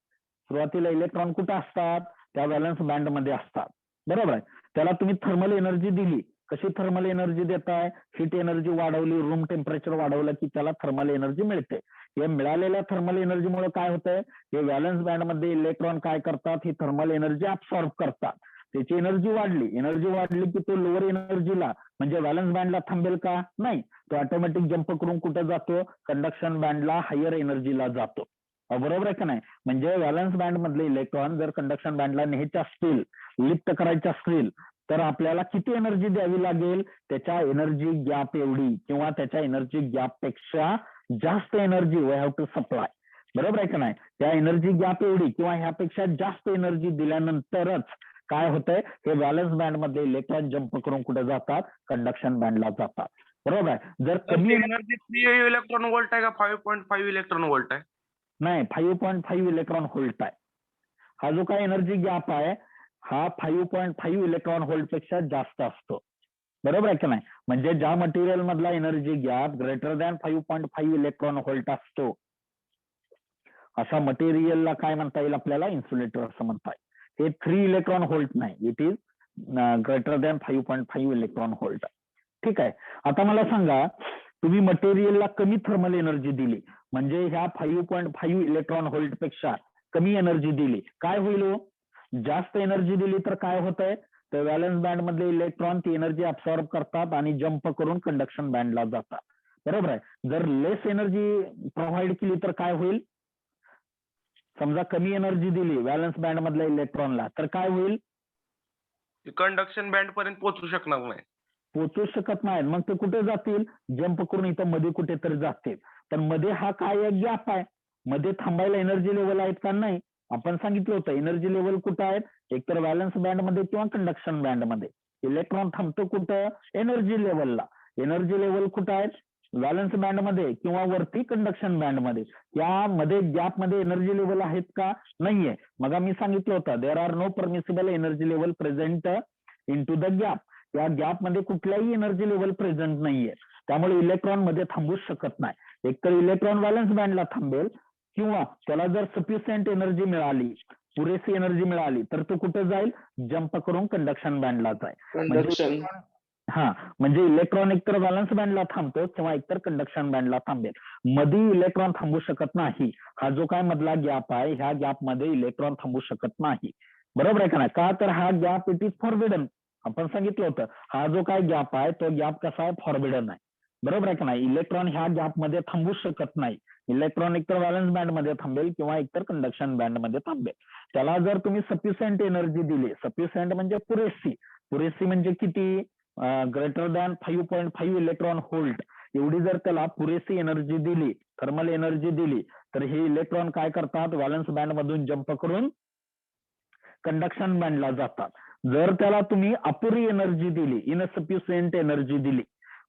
सुरुवातीला इलेक्ट्रॉन कुठे असतात, त्या व्हॅलन्स बँड मध्ये असतात. बरोबर आहे. त्याला तुम्ही थर्मल एनर्जी दिली, कशी थर्मल एनर्जी देताय, हीट एनर्जी वाढवली, रूम टेम्परेचर वाढवलं की त्याला थर्मल एनर्जी मिळते. या मिळालेल्या थर्मल एनर्जीमुळे काय होतंय, हे व्हॅलन्स बँड मध्ये इलेक्ट्रॉन काय करतात, ही थर्मल एनर्जी ऍब्सॉर्ब करतात. त्याची एनर्जी वाढली की तो लोअर एनर्जीला म्हणजे व्हॅलन्स बँडला थांबेल का, नाही. तो ऑटोमॅटिक जंप करून कुठे जातो, कंडक्शन बँडला हायर एनर्जीला जातो. बरोबर आहे का नाही. म्हणजे व्हॅलन्स बँड मधले इलेक्ट्रॉन जर कंडक्शन बँडला न्यायचे असतील, लिफ्ट करायचे असतील, तर आपल्याला किती एनर्जी द्यावी लागेल, त्याच्या एनर्जी गॅप एवढी किंवा त्याच्या एनर्जी गॅप पेक्षा जास्त energy we have to supply. बरोबर आहे का नाही. त्या एनर्जी गॅप एवढी किंवा ह्यापेक्षा जास्त एनर्जी दिल्यानंतरच काय होतंय, हे व्हॅलन्स बँड मध्ये इलेक्ट्रॉन जंप करून कुठे जातात, कंडक्शन बँडला जातात. बरोबर आहे. जर कमी एनर्जी 3 इलेक्ट्रॉन व्होल्ट आहे का 5.5 इलेक्ट्रॉन व्होल्ट आहे. नाही, 5.5 इलेक्ट्रॉन व्होल्ट आहे. हा जो काय एनर्जी गॅप आहे हा 5.5 इलेक्ट्रॉन व्होल्ट पेक्षा जास्त असतो. बरोबर आहे की नाही. म्हणजे ज्या मटेरियल मधला energy gap greater than 5.5 electron volt असतो, अशा मटेरियलला काय म्हणता येईल आपल्याला, इन्सुलेटर असं म्हणता येईल. हे 3 इलेक्ट्रॉन व्होल्ट नाही, it is greater than 5.5 electron volt. ठीक आहे. आता मला सांगा, तुम्ही मटेरियलला कमी थर्मल एनर्जी दिली, म्हणजे ह्या 5.5 इलेक्ट्रॉन व्होल्ट पेक्षा कमी एनर्जी दिली, काय होईल हो? जास्त एनर्जी दिली तर काय होतंय, तर व्हॅलन्स बँड मधले इलेक्ट्रॉन ती एनर्जी ऍब्सॉर्ब करतात आणि जंप करून कंडक्शन बँडला जातात. बरोबर आहे. जर लेस एनर्जी प्रोव्हाइड केली तर काय होईल, समजा कमी एनर्जी दिली व्हॅलन्स बँड मधल्या इलेक्ट्रॉनला, तर काय होईल, कंडक्शन बँड पर्यंत पोहोचू शकणार नाही, पोहोचू शकत नाहीत. मग ते कुठे जातील, जंप करून इथं मध्ये कुठेतरी जातील. पण मध्ये हा काय गॅप आहे, मध्ये थांबायला एनर्जी लेवल आहेत का, नाही. आपण सांगितलं होतं एनर्जी लेवल कुठं आहेत, एकतर व्हॅलन्स बँड मध्ये किंवा कंडक्शन बँड मध्ये. इलेक्ट्रॉन थांबतो कुठं, एनर्जी लेवलला. एनर्जी लेवल कुठं आहेत, व्हॅलन्स बँड मध्ये किंवा वरती कंडक्शन बँड मध्ये. यामध्ये गॅप मध्ये एनर्जी लेवल आहेत का, नाहीये. मग मी सांगितलं होतं there are no permissible energy level present into the gap. या गॅप मध्ये कुठल्याही एनर्जी लेवल प्रेझेंट नाहीये, त्यामुळे इलेक्ट्रॉन मध्ये थांबूच शकत नाही. एकतर इलेक्ट्रॉन व्हॅलन्स बँडला थांबेल किंवा त्याला जर सफिशियंट एनर्जी मिळाली, पुरेशी एनर्जी मिळाली, तर तो कुठे जाईल, जंप करून कंडक्शन बँडला जाईल. म्हणजे इलेक्ट्रॉन एकतर व्हॅलन्स बँडला थांबतो किंवा एकतर कंडक्शन बँडला थांबेल. मध्ये इलेक्ट्रॉन थांबू शकत नाही. हा जो काय मधला गॅप आहे, ह्या गॅप मध्ये इलेक्ट्रॉन थांबू शकत नाही. बरोबर आहे का नाही. का, तर हा गॅप इट इज फॉरबिडन. आपण सांगितलं होतं हा जो काय गॅप आहे तो गॅप कसा आहे, फॉरबिडन आहे. बरोबर आहे का नाही. इलेक्ट्रॉन ह्या गॅप मध्ये थांबू शकत नाही. इलेक्ट्रॉन एकतर व्हॅलन्स बँड मध्ये थांबेल किंवा एकतर कंडक्शन बँड मध्ये थांबेल. त्याला जर तुम्ही सफिशियंट एनर्जी दिली, सफिशियंट म्हणजे पुरेशी म्हणजे किती, ग्रेटर दॅन 5.5 इलेक्ट्रॉन व्होल्ट एवढी जर त्याला पुरेशी एनर्जी दिली, थर्मल एनर्जी दिली, तर हे इलेक्ट्रॉन काय करतात, व्हॅलन्स बँड मधून जंप करून कंडक्शन बँडला जातात. जर त्याला तुम्ही अपुरी एनर्जी दिली, इनसफिशियंट एनर्जी दिली,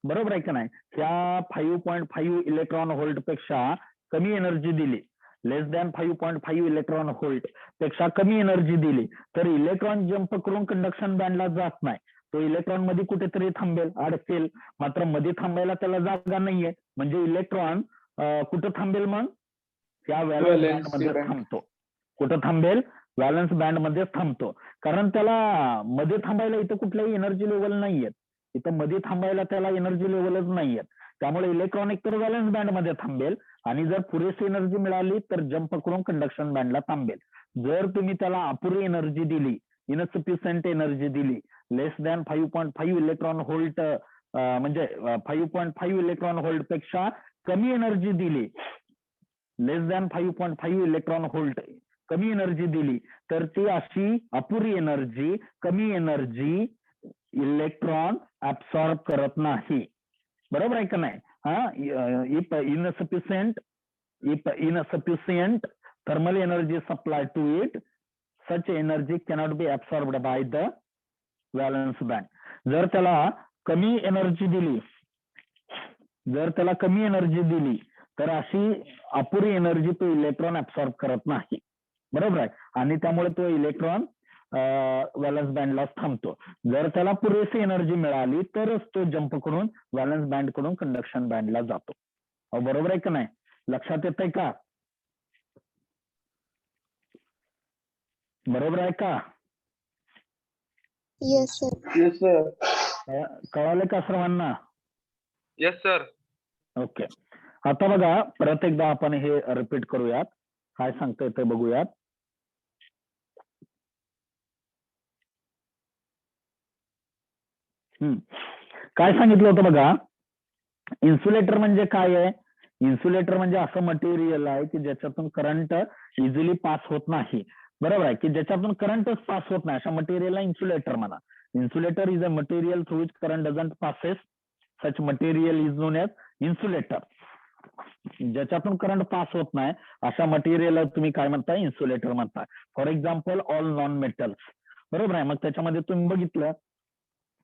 बरोबर आहे का नाही, त्या 5.5 इलेक्ट्रॉन व्होल्ट पेक्षा कमी एनर्जी दिली, लेस दॅन 5.5 इलेक्ट्रॉन व्होल्ट पेक्षा कमी एनर्जी दिली, तर इलेक्ट्रॉन जंप करून कंडक्शन बँडला जात नाही. तो इलेक्ट्रॉन मध्ये कुठेतरी थांबेल, अडकेल. मात्र मध्ये थांबायला त्याला जागा नाहीये, म्हणजे इलेक्ट्रॉन कुठं थांबेल, मग त्या व्हॅलन्स बँड मध्ये थांबतो. कुठं थांबेल, व्हॅलन्स बँड मध्ये थांबतो. कारण त्याला मध्ये थांबायला इथं कुठल्याही एनर्जी लेवल नाहीयेत, इथं मध्ये थांबायला त्याला एनर्जी लेवलच नाहीयेत. त्यामुळे इलेक्ट्रॉन एकतर व्हॅलन्स बँड मध्ये थांबेल आणि जर पुरेशी एनर्जी मिळाली तर जंप करून कंडक्शन बँडला थांबेल. जर तुम्ही त्याला अपुरी एनर्जी दिली, इनसफिशियंट एनर्जी दिली, लेस दॅन 5.5 इलेक्ट्रॉन व्होल्ट म्हणजे 5.5 इलेक्ट्रॉन व्होल्ट पेक्षा कमी एनर्जी दिली, लेस दॅन 5.5 इलेक्ट्रॉन व्होल्ट कमी एनर्जी दिली, तर ती अशी अपुरी एनर्जी, कमी एनर्जी इलेक्ट्रॉन ऍब्सॉर्ब करत नाही. बरोबर आहे का नाही? If insufficient thermal energy supplied to it, such energy cannot be absorbed by the valence band. जर त्याला कमी एनर्जी दिली, जर त्याला कमी एनर्जी दिली तर अशी अपुरी एनर्जी तो इलेक्ट्रॉन ऍब्सॉर्ब करत नाही. बरोबर आहे, आणि त्यामुळे तो इलेक्ट्रॉन व्हॅलन्स बँडला थांबतो. जर त्याला पुरेशी एनर्जी मिळाली तरच तो जंप करून व्हॅलन्स बँड कडून कंडक्शन बँडला जातो. बरोबर आहे का नाही? लक्षात येतंय का? बरोबर आहे का? Yes sir. Yes sir. कळालं का सर्वांना? Yes sir. ओके. आता बघा, परत एकदा आपण हे रिपीट करूयात, काय सांगतोय ते बघूयात. काय सांगितलं होतं बघा, इन्सुलेटर म्हणजे काय आहे? इन्सुलेटर म्हणजे असं मटेरियल आहे की ज्याच्यातून करंट इझिली पास होत नाही. बरोबर आहे, की ज्याच्यातून करंटच पास होत नाही अशा मटेरियलला इन्सुलेटर म्हणा. Insulator is a material through which current doesn't passes, such material is known as insulator. ज्याच्यातून करंट पास होत नाही अशा मटेरियलला तुम्ही काय म्हणताय? इन्सुलेटर म्हणताय. For example all non metals. बरोबर आहे, मग त्याच्यामध्ये तुम्ही बघितलं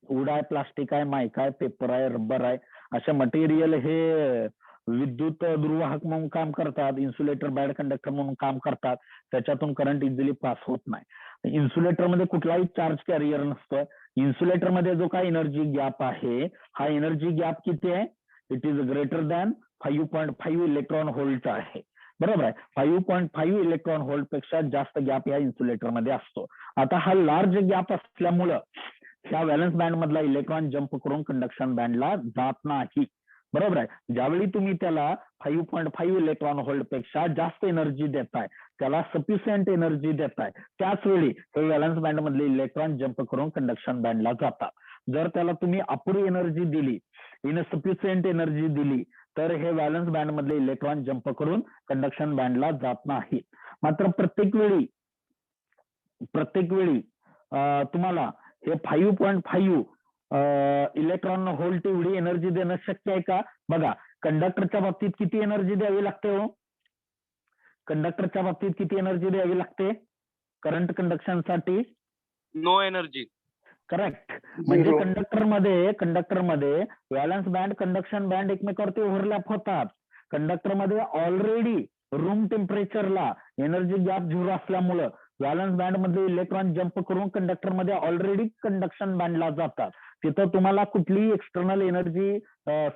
वूड आहे, प्लास्टिक आहे, मायका आहे, पेपर आहे, रबर आहे, अशा मटेरियल हे विद्युत दुर्वाहक म्हणून काम करतात, इन्सुलेटर बॅड कंडक्टर म्हणून काम करतात, त्याच्यातून करंट इझिली पास होत नाही. इन्सुलेटर मध्ये कुठलाही चार्ज कॅरियर नसतोय. इन्सुलेटर मध्ये जो काय एनर्जी गॅप आहे, हा एनर्जी गॅप किती आहे? It is greater than 5.5 electron volt आहे. बरोबर आहे, 5.5 इलेक्ट्रॉन व्होल्ट पेक्षा जास्त गॅप या इन्सुलेटर मध्ये असतो. आता हा लार्ज गॅप असल्यामुळं ह्या व्हॅलन्स बँड मधला इलेक्ट्रॉन जंप करून कंडक्शन बँडला जात नाही. बरोबर आहे, ज्यावेळी तुम्ही त्याला 5.5 इलेक्ट्रॉन व्होल्ट पेक्षा जास्त एनर्जी देताय, त्याला सफिशियंट एनर्जी देताय, त्याच वेळी हे व्हॅलन्स बँड मधले इलेक्ट्रॉन जंप करून कंडक्शन बँडला जातात. जर त्याला तुम्ही अपुरी एनर्जी दिली, इनसफिशियंट एनर्जी दिली, तर हे व्हॅलन्स बँड मधले इलेक्ट्रॉन जंप करून कंडक्शन बँडला जात नाही. मात्र प्रत्येक वेळी तुम्हाला हे 5.5 इलेक्ट्रॉन व्होल्ट एवढी एनर्जी देणं शक्य आहे का? बघा, कंडक्टरच्या बाबतीत किती एनर्जी द्यावी लागते हो? कंडक्टरच्या बाबतीत किती एनर्जी द्यावी लागते करंट कंडक्शन साठी? No energy. करेक्ट. म्हणजे कंडक्टरमध्ये व्हॅलन्स बँड, कंडक्शन बँड एकमेकावरती ओव्हरलॅप होतात. कंडक्टरमध्ये ऑलरेडी रूम टेम्परेचरला एनर्जी गॅप 0 असल्यामुळं व्हॅलन्स बँड मध्ये इलेक्ट्रॉन जंप करून कंडक्टर मध्ये ऑलरेडी कंडक्शन बँडला जातात. तिथं तुम्हाला कुठलीही एक्सटर्नल एनर्जी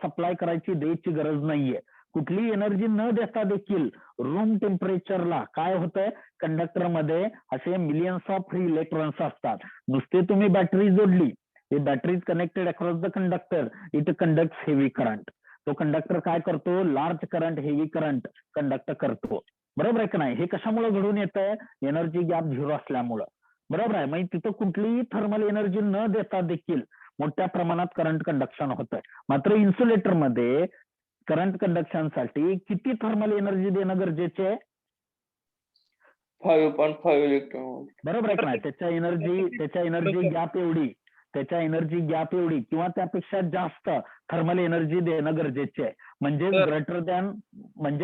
सप्लाय द्यायची गरज नाहीये. कुठलीही एनर्जी न देता देखील रूम टेम्परेचरला काय होतंय, कंडक्टरमध्ये असे मिलियन्स ऑफ फ्री इलेक्ट्रॉन्स असतात. नुसते तुम्ही बॅटरी जोडली, हे battery connected across the conductor, it conducts heavy current. तो कंडक्टर काय करतो? Large current, heavy current conduct करतो. बरोबर आहे का नाही? हे कशामुळे घडून येतंय? एनर्जी गॅप 0 असल्यामुळं. बरोबर आहे, म्हणजे तिथं कुठलीही थर्मल एनर्जी न देता देखील मोठ्या प्रमाणात करंट कंडक्शन होतंय. मात्र इन्सुलेटर मध्ये करंट कंडक्शन साठी किती थर्मल एनर्जी देणं गरजेचे आहे? 5.5 इलेक्ट्रॉन. बरोबर आहे का नाही? त्याच्या एनर्जी गॅप एवढी, त्याच्या एनर्जी गॅप एवढी किंवा त्यापेक्षा जास्त थर्मल एनर्जी देणं गरजेचे आहे. म्हणजे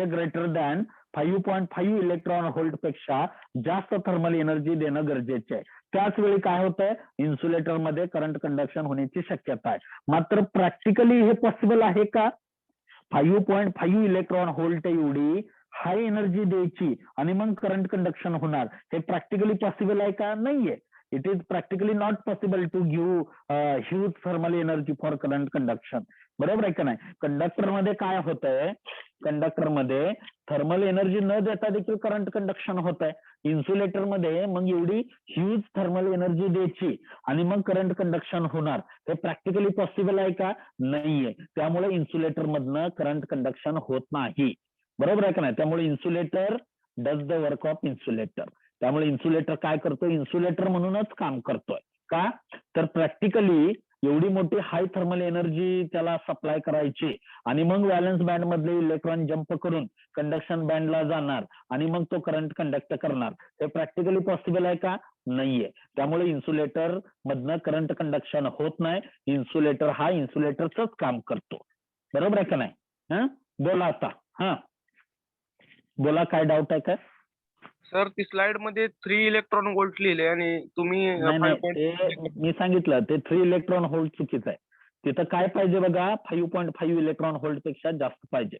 ग्रेटर दॅन 5.5 इलेक्ट्रॉन व्होल्ट पेक्षा जास्त थर्मल एनर्जी देणं गरजेचे आहे. त्याच वेळी काय होतंय, इन्सुलेटर मध्ये करंट कंडक्शन होण्याची शक्यता आहे. मात्र प्रॅक्टिकली हे पॉसिबल आहे का? 5.5 इलेक्ट्रॉन व्होल्ट एवढी हाय एनर्जी द्यायची आणि मग करंट कंडक्शन होणार, हे प्रॅक्टिकली पॉसिबल आहे का? नाहीये. It is practically not possible to give huge thermal energy for current conduction. बरोबर आहे का नाही? कंडक्टर मध्ये काय होतंय, कंडक्टर मध्ये थर्मल एनर्जी न देता देखील करंट कंडक्शन होत आहे. इन्सुलेटर मध्ये मग एवढी ह्यूज थर्मल एनर्जी द्यायची आणि मग करंट कंडक्शन होणार, हे प्रॅक्टिकली पॉसिबल आहे का? नाहीये. त्यामुळे इन्सुलेटर मधनं करंट कंडक्शन होत नाही. बरोबर आहे का नाही? त्यामुळे insulator does the work of insulator. त्यामुळे इन्सुलेटर काय करतो, इन्सुलेटर म्हणूनच काम करतोय. का तर प्रॅक्टिकली एवढी मोठी हाय थर्मल एनर्जी त्याला सप्लाय करायची आणि मग व्हॅलन्स बँड मधले इलेक्ट्रॉन जम्प करून कंडक्शन बँडला जाणार आणि मग तो करंट कंडक्ट करणार, हे प्रॅक्टिकली पॉसिबल आहे का? नाहीये. त्यामुळे इन्सुलेटर मधनं करंट कंडक्शन होत नाही. इन्सुलेटर हा इन्सुलेटरच काम करतो. बरोबर आहे का नाही? बोला आता. बोला, काय डाऊट आहे काय? सर ती स्लाइड मध्ये 3 इलेक्ट्रॉन व्होल्ट लिहिले आणि तुम्ही नाही, ते मी सांगितलं ते 3 इलेक्ट्रॉन व्होल्ट चुकीचं आहे. तिथं काय पाहिजे बघा, 5.5 इलेक्ट्रॉन व्होल्ट पेक्षा जास्त पाहिजे.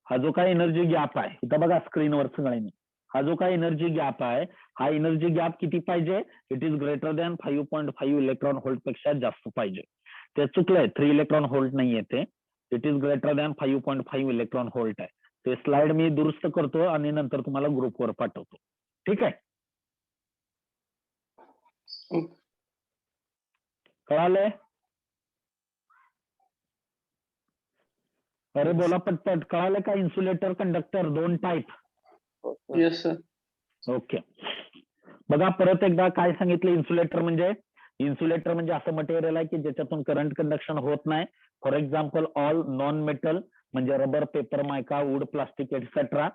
हा जो काय एनर्जी गॅप आहे, इथं बघा स्क्रीनवर सगळ्यांनी, हा जो काय एनर्जी गॅप आहे, हा एनर्जी गॅप किती पाहिजे? It is greater than 5.5 electron volt पेक्षा जास्त पाहिजे. ते चुकलंय, 3 इलेक्ट्रॉन व्होल्ट नाहीये ते, it is greater than 5.5 electron volt आहे. ते स्लाइड मी दुरुस्त करतो आणि नंतर तुम्हाला ग्रुपवर पाठवतो. ठीक आहे? कळालंय? अरे बोला पटपट, कळालं का? Insulator conductor 2 type. Yes sir. Okay. बघा परत एकदा काय सांगितलं, इन्सुलेटर म्हणजे असं मटेरियल आहे की ज्याच्यातून करंट कंडक्शन होत नाही. For example all non metal म्हणजे रबर, पेपर, मायका, वूड, प्लास्टिक एक्सेट्रा.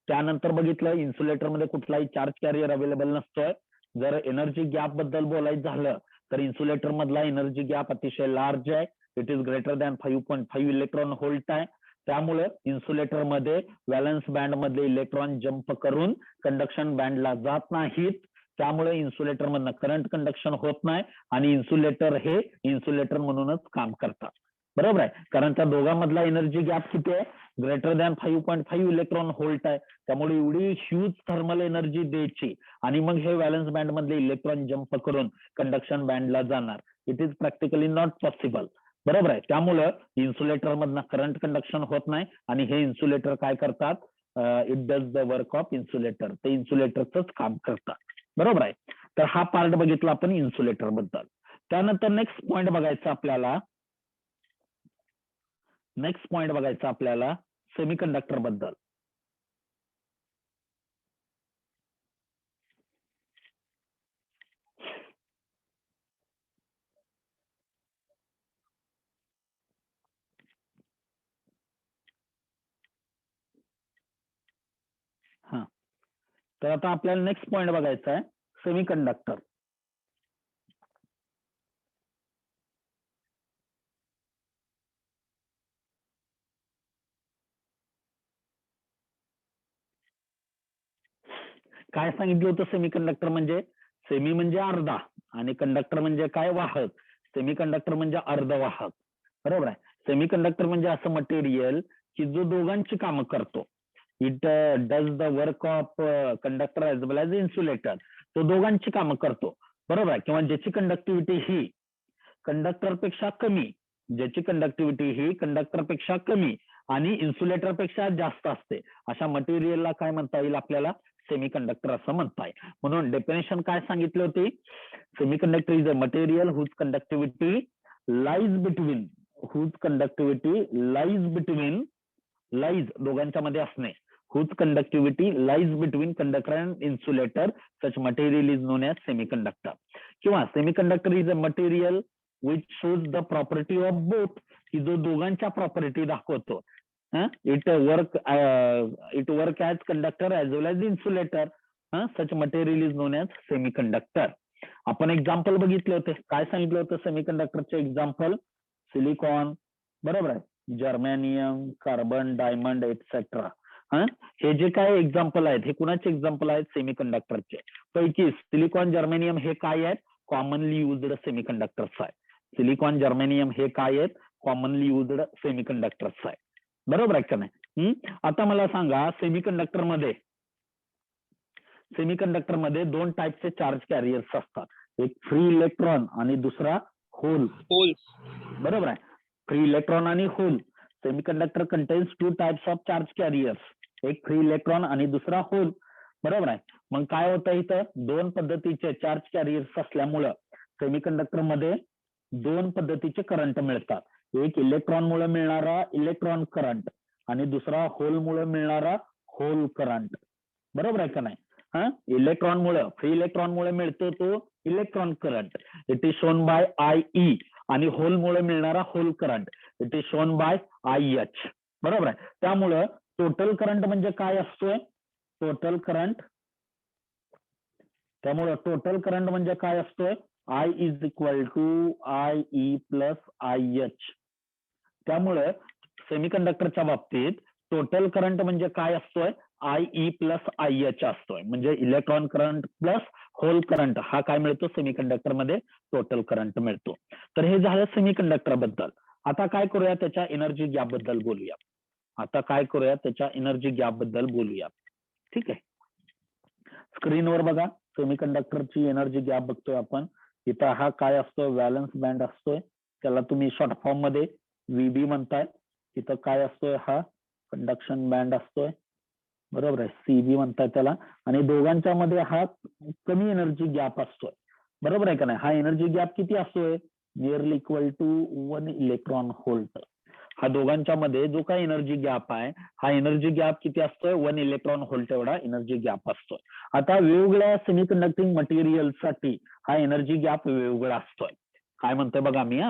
त्यानंतर बघितलं इन्सुलेटर मध्ये कुठलाही चार्ज कॅरियर अवेलेबल नसतोय. जर एनर्जी गॅप बद्दल बोलायचं झालं तर इन्सुलेटर मधला एनर्जी गॅप अतिशय लार्ज आहे. It is greater than 5.5 electron volt आहे. त्यामुळे इन्सुलेटर मध्ये व्हॅलन्स बँड मधले इलेक्ट्रॉन जम्प करून कंडक्शन बँडला जात नाहीत. त्यामुळे इन्सुलेटर मधनं करंट कंडक्शन होत नाही आणि इन्सुलेटर हे इन्सुलेटर म्हणूनच काम करतात. बरोबर आहे? कारण त्या दोघांमधला एनर्जी गॅप किती आहे? ग्रेटर दॅन 5.5 इलेक्ट्रॉन व्होल्ट आहे. त्यामुळे एवढी ह्यूज थर्मल एनर्जी द्यायची आणि मग हे व्हॅलन्स बँड मधले इलेक्ट्रॉन जम्प करून कंडक्शन बँडला जाणार. It is practically not possible. बरोबर आहे? त्यामुळं इन्सुलेटर मधनं करंट कंडक्शन होत नाही आणि हे इन्सुलेटर काय करतात? It does the work of insulator. ते इन्सुलेटरच काम करतात. बरोबर आहे? तर हा पार्ट बघितला आपण इन्सुलेटर बद्दल. त्यानंतर नेक्स्ट पॉइंट बघायचा आपल्याला सेमीकंडक्टर बद्दल. तर आता आपल्याला नेक्स्ट पॉइंट बघायचा आहे सेमीकंडक्टर. काय सांगितलं होतं सेमीकंडक्टर म्हणजे? सेमी म्हणजे अर्धा आणि कंडक्टर म्हणजे काय? वाहक. सेमीकंडक्टर म्हणजे अर्धवाहक. बरोबर आहे? सेमीकंडक्टर म्हणजे असं मटेरियल की जो दोघांची कामं करतो. It does the work of conductor as well as insulator. तो दोघांची कामं करतो. बरोबर आहे? किंवा ज्याची कंडक्टिव्हिटी ही कंडक्टरपेक्षा कमी, कंडक्टरपेक्षा कमी आणि इन्सुलेटरपेक्षा जास्त असते, अशा मटेरियलला काय म्हणता येईल आपल्याला? सेमीकंडक्टर असं म्हणता येईल. म्हणून डेफिनेशन काय सांगितली होती? Semiconductor is a material whose conductivity lies दोघांच्या मध्ये असणे. whose conductivity lies between conductor and insulator, such material is known as semiconductor. किंवा semiconductor is a material which shows the property of both, की जो दोघांच्या प्रॉपर्टी दाखवतो. It work as conductor as well as insulator. Such material is known as semiconductor. आपण example बघितले होते, काय सांगितलं होतं सेमीकंडक्टरचे एक्झाम्पल? सिलिकॉन, बरोबर आहे, जर्मेनियम, कार्बन, डायमंड एक्सेट्रा. हे जे काय एक्झाम्पल आहेत हे कुणाचे एक्झाम्पल आहेत? सेमीकंडक्टरचे. पैकी सिलिकॉन, जर्मेनियम हे काय आहेत? कॉमनली युज्ड सेमीकंडक्टर्स आहे. सिलिकॉन, जर्मेनियम हे काय आहेत? कॉमनली युज्ड सेमीकंडक्टर्स आहे. बरोबर आहे का नाही? आता मला सांगा, सेमीकंडक्टर मध्ये दोन टाईपचे चार्ज कॅरियर्स असतात, एक फ्री इलेक्ट्रॉन आणि दुसरा होल. बरोबर आहे, फ्री इलेक्ट्रॉन आणि hole. Semiconductor contains two types of charge carriers, एक फ्री इलेक्ट्रॉन आणि दुसरा होल. बरोबर आहे. मग काय होतं इथं? दोन पद्धतीचे चार्ज कॅरियर्स असल्यामुळं सेमीकंडक्टर मध्ये दोन पद्धतीचे करंट मिळतात. एक इलेक्ट्रॉन मुळे मिळणारा इलेक्ट्रॉन करंट आणि दुसरा होल मुळे मिळणारा होल करंट. बरोबर आहे का नाही? इलेक्ट्रॉन मुळे, फ्री इलेक्ट्रॉन मुळे मिळतो तो electron current, it is shown by IE. आणि होल मुळे मिळणारा hole current, it is shown by IH. बरोबर आहे. त्यामुळं टोटल करंट म्हणजे काय असतोय? टोटल करंट, त्यामुळे टोटल करंट म्हणजे काय असतोय? I is equal to IE plus IH. त्यामुळे सेमीकंडक्टरच्या बाबतीत टोटल करंट म्हणजे काय असतोय? IE प्लस IH असतोय. म्हणजे electron current plus hole current हा काय मिळतो? सेमीकंडक्टर मध्ये टोटल करंट मिळतो. तर हे झालं सेमीकंडक्टर बद्दल. आता काय करूया? त्याच्या एनर्जी गॅप बद्दल बोलूया. ठीक आहे. स्क्रीनवर बघा, सेमीकंडक्टरची एनर्जी गॅप बघतोय आपण. इथं हा काय असतोय? व्हॅलन्स बँड असतोय, त्याला तुम्ही शॉर्ट फॉर्म मध्ये VB म्हणताय. इथं काय असतोय? हा कंडक्शन बँड असतोय, बरोबर आहे, CB म्हणताय त्याला. आणि दोघांच्या मध्ये हा कमी एनर्जी गॅप असतोय. बरोबर आहे का नाही? हा एनर्जी गॅप किती असतोय? Nearly equal to 1 electron volt. हा दोघांच्या मध्ये जो काही एनर्जी गॅप आहे, हा एनर्जी गॅप किती असतोय? 1 इलेक्ट्रॉन व्होल्ट एवढा एनर्जी गॅप असतोय. आता वेगवेगळ्या सेमीकंडक्टिंग मटेरियलसाठी हा एनर्जी गॅप वेगवेगळा असतोय. काय म्हणतोय बघा मी,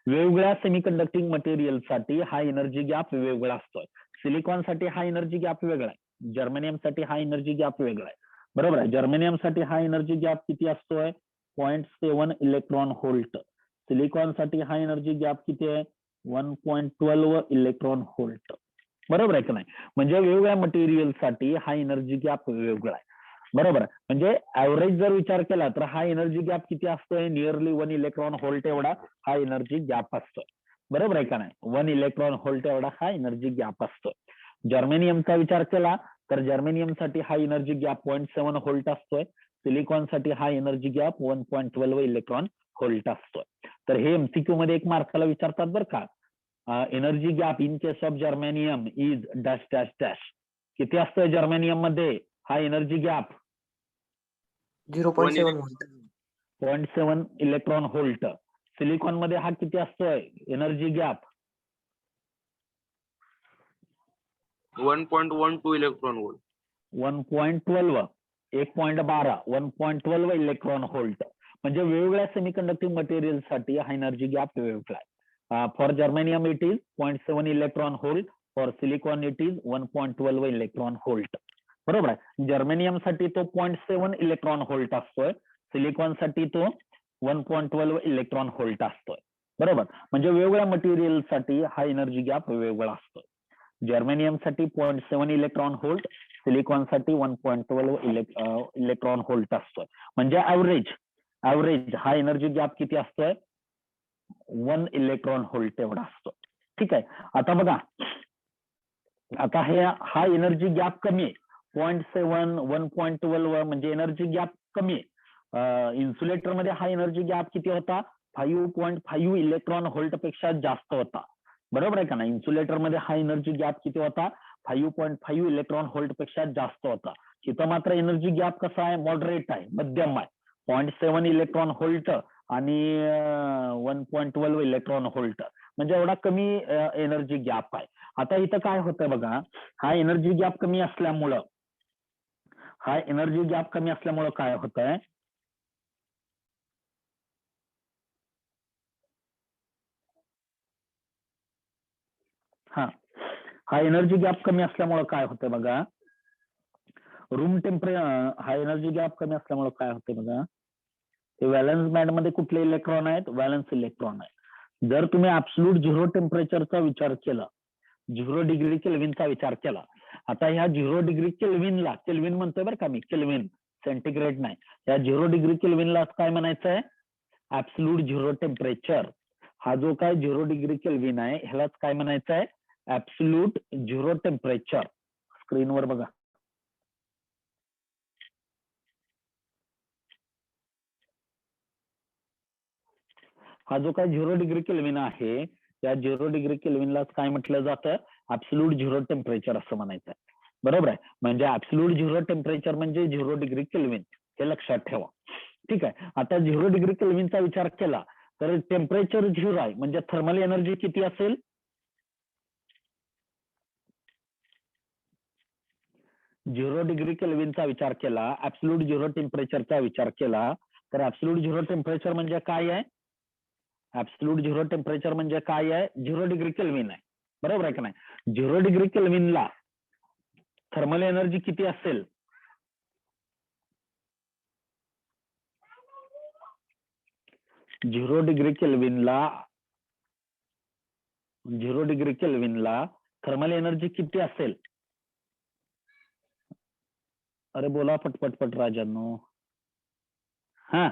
वेगवेगळ्या सेमीकंडक्टिंग मटेरियलसाठी हा एनर्जी गॅप वेगवेगळा असतोय. सिलिकॉन साठी हा एनर्जी गॅप वेगळा आहे, जर्मेनियम साठी हा एनर्जी गॅप वेगळा आहे. बरोबर आहे. जर्मेनियम साठी हा एनर्जी गॅप किती असतोय? 0.7 इलेक्ट्रॉन व्होल्ट. सिलिकॉन साठी हा एनर्जी गॅप किती आहे? 1.12 इलेक्ट्रॉन व्होल्ट. बरोबर आहे की नाही? म्हणजे वेगवेगळ्या मटेरियलसाठी हा एनर्जी गॅप वेगळा आहे. बरोबर आहे. म्हणजे ऍव्हरेज जर विचार केला तर हा एनर्जी गॅप किती असतोय? नियरली 1 इलेक्ट्रॉन व्होल्ट एवढा हा एनर्जी गॅप असतोय. बरोबर आहे का नाही? 1 इलेक्ट्रॉन व्होल्ट एवढा हा एनर्जी गॅप असतोय. जर्मेनियमचा विचार केला तर जर्मेनियमसाठी हा एनर्जी गॅप 0.7 व्होल्ट असतोय. सिलिकॉन साठी हा एनर्जी गॅप 1.12 इलेक्ट्रॉन व्होल्ट असतोय. तर हे MCQ मध्ये एक मार्काला विचारतात बरं का. Energy gap in case of germanium is dash dash dash. किती असतोय जर्मेनियम मध्ये हा energy gap? 0.7 volt. 0.7 electron volt. Silicon मध्ये हा किती असतोय energy gap? 1.12 electron volt. 1.12, 1.12, 1.12 electron volt. म्हणजे वेगवेगळ्या सेमीकंडक्टिंग मटेरियल साठी हा एनर्जी गॅप वेगवेगळा आहे. For germanium it is 0.7 electron volt, for silicon it is 1.12 electron volt. बरोबर आहे. जर्मेनियम साठी तो 0.7 इलेक्ट्रॉन व्होल्ट असतोय, सिलिकॉन साठी तो 1.12 इलेक्ट्रॉन व्होल्ट असतोय. बरोबर. म्हणजे वेगवेगळ्या मटेरियल साठी हा एनर्जी गॅप वेगवेगळा असतोय. जर्मेनियम साठी 0.7 इलेक्ट्रॉन व्होल्ट, सिलिकॉन साठी 1.12 इलेक्ट्रॉन व्होल्ट असतोय. म्हणजे ऍव्हरेज हा एनर्जी गॅप किती असतोय? 1 इलेक्ट्रॉन व्होल्ट एवढा असतो. ठीक आहे. आता बघा, आता हा एनर्जी गॅप कमी आहे, 0.7, 1.12 म्हणजे एनर्जी गॅप कमी आहे. इन्सुलेटर मध्ये हा एनर्जी गॅप किती होता? 5.5 इलेक्ट्रॉन व्होल्ट पेक्षा जास्त होता. बरोबर आहे का नाही? इन्सुलेटर मध्ये हा एनर्जी गॅप किती होता? 5.5 इलेक्ट्रॉन व्होल्ट पेक्षा जास्त होता. इथं मात्र एनर्जी गॅप कसा आहे? मॉडरेट आहे, मध्यम आहे. 0.7 इलेक्ट्रॉन व्होल्ट आणि 1.12 इलेक्ट्रॉन व्होल्ट म्हणजे एवढा कमी एनर्जी गॅप आहे. आता इथं काय होतंय बघा, हा एनर्जी गॅप कमी असल्यामुळं काय होतंय? हा एनर्जी गॅप कमी असल्यामुळे काय होतंय बघा, हा एनर्जी गॅप कमी असल्यामुळे काय होतंय बघा, हे व्हॅलन्स बँड मध्ये कुठले इलेक्ट्रॉन आहेत? व्हॅलन्स इलेक्ट्रॉन आहेत. जर तुम्ही ऍब्सोल्यूट 0 टेम्परेचरचा विचार केला, 0 डिग्री केल्विनचा विचार केला, आता ह्या 0 डिग्री केल्विनला, केल्विन म्हणतोय बरं का मी, केल्विन, सेंटीग्रेड नाही, या 0 डिग्री केल्विनला काय म्हणायचं आहे? Absolute 0 temperature. हा जो काय 0 डिग्री केल्विन आहे ह्यालाच काय म्हणायचं आहे? Absolute 0 temperature. स्क्रीनवर बघा. हा जो काय 0 डिग्री केल्विन आहे, या 0 डिग्री केल्विनलाच काय म्हटलं जातं? ऍब्सोल्यूट 0 टेम्परेचर असं म्हणायचं आहे. बरोबर आहे. म्हणजे ऍब्सोल्यूट 0 टेम्परेचर म्हणजे 0 डिग्री केल्विन, हे लक्षात ठेवा. ठीक आहे. आता 0 डिग्री केल्विनचा विचार केला तर टेम्परेचर 0 आहे म्हणजे थर्मल एनर्जी किती असेल? 0 डिग्री केल्विनचा विचार केला, ऍब्सोल्यूट 0 टेम्परेचरचा विचार केला तर ऍब्सोल्यूट 0 टेम्परेचर म्हणजे काय आहे? ऍब्सोल्यूट 0 टेम्परेचर म्हणजे काय आहे? 0 डिग्री केल्विन आहे. बरोबर आहे का नाही? 0 डिग्री केल्विनला थर्मल एनर्जी किती असेल? झिरो डिग्री केल्विनला थर्मल एनर्जी किती असेल? अरे बोला पटपट राजांनो. हा,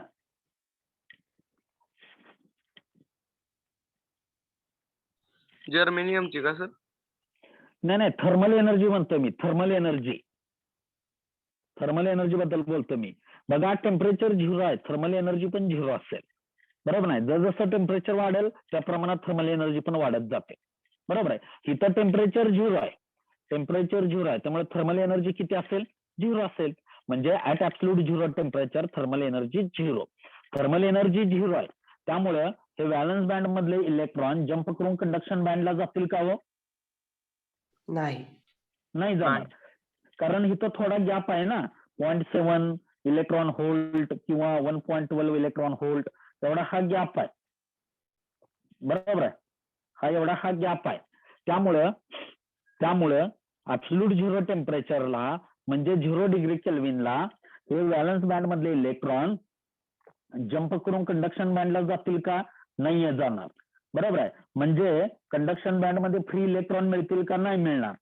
जर्मेनियमची का सर? नाही, थर्मल एनर्जी म्हणतो मी, थर्मल एनर्जी बद्दल बोलतो मी. बघा, टेम्परेचर 0 आहे, थर्मल एनर्जी पण 0 असेल. बरोबर नाही? जसं टेम्परेचर वाढेल त्या प्रमाणात थर्मल एनर्जी पण वाढत जाते. बरोबर आहे. इथं टेम्परेचर 0 आहे, त्यामुळे थर्मल एनर्जी किती असेल? 0 असेल. म्हणजे at absolute 0 temperature thermal energy 0. Thermal energy 0 आहे, त्यामुळे हे व्हॅलन्स बँड मधले इलेक्ट्रॉन जंप करून कंडक्शन बँडला जातील का हो? नाही जाणार. कारण इथं थोडा गॅप आहे ना, 0.7 इलेक्ट्रॉन व्होल्ट किंवा 1.12 इलेक्ट्रॉन व्होल्ट, एवढा हा गॅप आहे. बरोबर आहे. हा गॅप आहे. त्यामुळं ऍब्सोल्यूट 0 टेम्परेचरला म्हणजे 0 डिग्री केल्विनला हे व्हॅलन्स बँड मधले इलेक्ट्रॉन जंप करून कंडक्शन बँडला जातील का? नाही जाणार. बरोबर आहे. म्हणजे कंडक्शन बँड मध्ये फ्री इलेक्ट्रॉन मिळतील का? नाही मिळणार.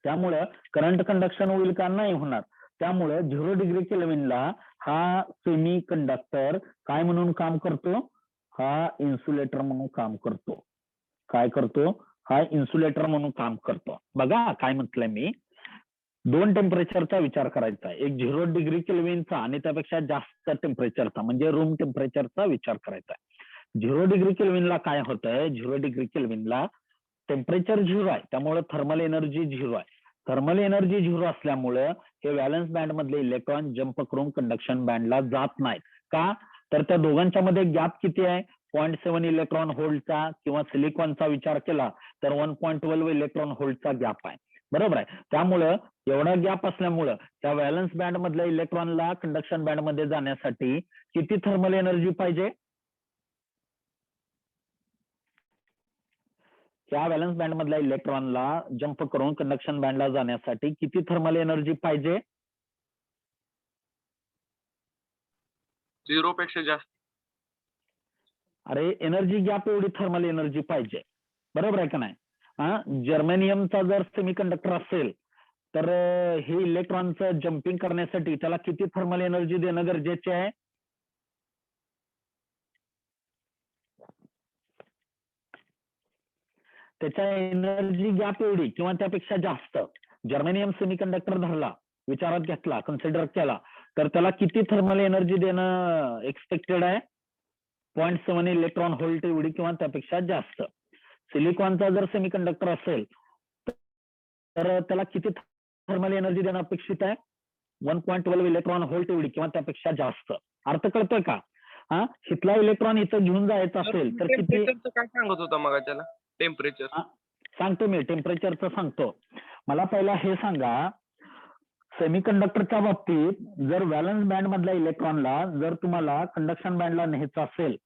त्यामुळे करंट कंडक्शन होईल का? नाही होणार. त्यामुळे 0 डिग्री केल्विनला हा सेमी कंडक्टर काय म्हणून काम करतो? हा इन्सुलेटर म्हणून काम करतो. काय करतो? हा इन्सुलेटर म्हणून काम करतो. बघा काय म्हटलंय मी, 2 टेम्परेचरचा विचार करायचा आहे, एक 0 डिग्री केल्विनचा आणि त्यापेक्षा जास्त टेम्परेचरचा म्हणजे रूम टेम्परेचरचा विचार करायचा आहे. 0 डिग्री केल्विनला काय होतंय? 0 डिग्री केल्विनला टेम्परेचर 0 आहे, त्यामुळे थर्मल एनर्जी 0 आहे. थर्मल एनर्जी 0 असल्यामुळे हे व्हॅलन्स बँड मधले इलेक्ट्रॉन जंप करून कंडक्शन बँडला जात नाहीत. का? तर त्या दोघांच्या मध्ये गॅप किती आहे? 0.7 इलेक्ट्रॉन व्होल्टचा किंवा सिलिकॉनचा विचार केला तर 1.12 इलेक्ट्रॉन व्होल्टचा गॅप आहे. बरोबर आहे. त्यामुळं एवढा गॅप असल्यामुळं त्या व्हॅलन्स बँड मधल्या इलेक्ट्रॉनला कंडक्शन बँड मध्ये जाण्यासाठी किती थर्मल एनर्जी पाहिजे? त्या व्हॅलन्स बँड मधल्या इलेक्ट्रॉनला जंप करून कंडक्शन बँडला जाण्यासाठी किती थर्मल एनर्जी पाहिजे? 0 पेक्षा जास्त. अरे एनर्जी गॅप एवढी थर्मल एनर्जी पाहिजे. बरोबर आहे का नाही? जर्मेनियमचा जर सेमीकंडक्टर असेल तर हे इलेक्ट्रॉनचं जम्पिंग करण्यासाठी त्याला किती थर्मल एनर्जी देणं गरजेचे आहे? त्याच्या एनर्जी गॅप एवढी किंवा त्यापेक्षा जास्त. जर्मेनियम सेमीकंडक्टर धरला, विचारात घेतला, कन्सिडर केला तर त्याला किती थर्मल एनर्जी देणं एक्सपेक्टेड आहे? 0.7 इलेक्ट्रॉन व्होल्ट एवढी किंवा त्यापेक्षा जास्त. सिलिकॉनचा जर सेमीकंडक्टर असेल तर त्याला किती थर्मल एनर्जी देणं अपेक्षित आहे? 1.12 इलेक्ट्रॉन व्होल्ट एवढी किंवा त्यापेक्षा जास्त. अर्थ कळतोय का? इथला इलेक्ट्रॉन इथं घेऊन जायचं असेल तर किती? टेम्परेचरचं काय सांगत होता मग त्याला? टेम्परेचर सांगतो मी, टेम्परेचरचं सांगतो. मला पहिला हे सांगा, सेमीकंडक्टरच्या बाबतीत जर व्हॅलन्स बँड मधल्या इलेक्ट्रॉनला जर तुम्हाला कंडक्शन बँडला न्यायचं असेल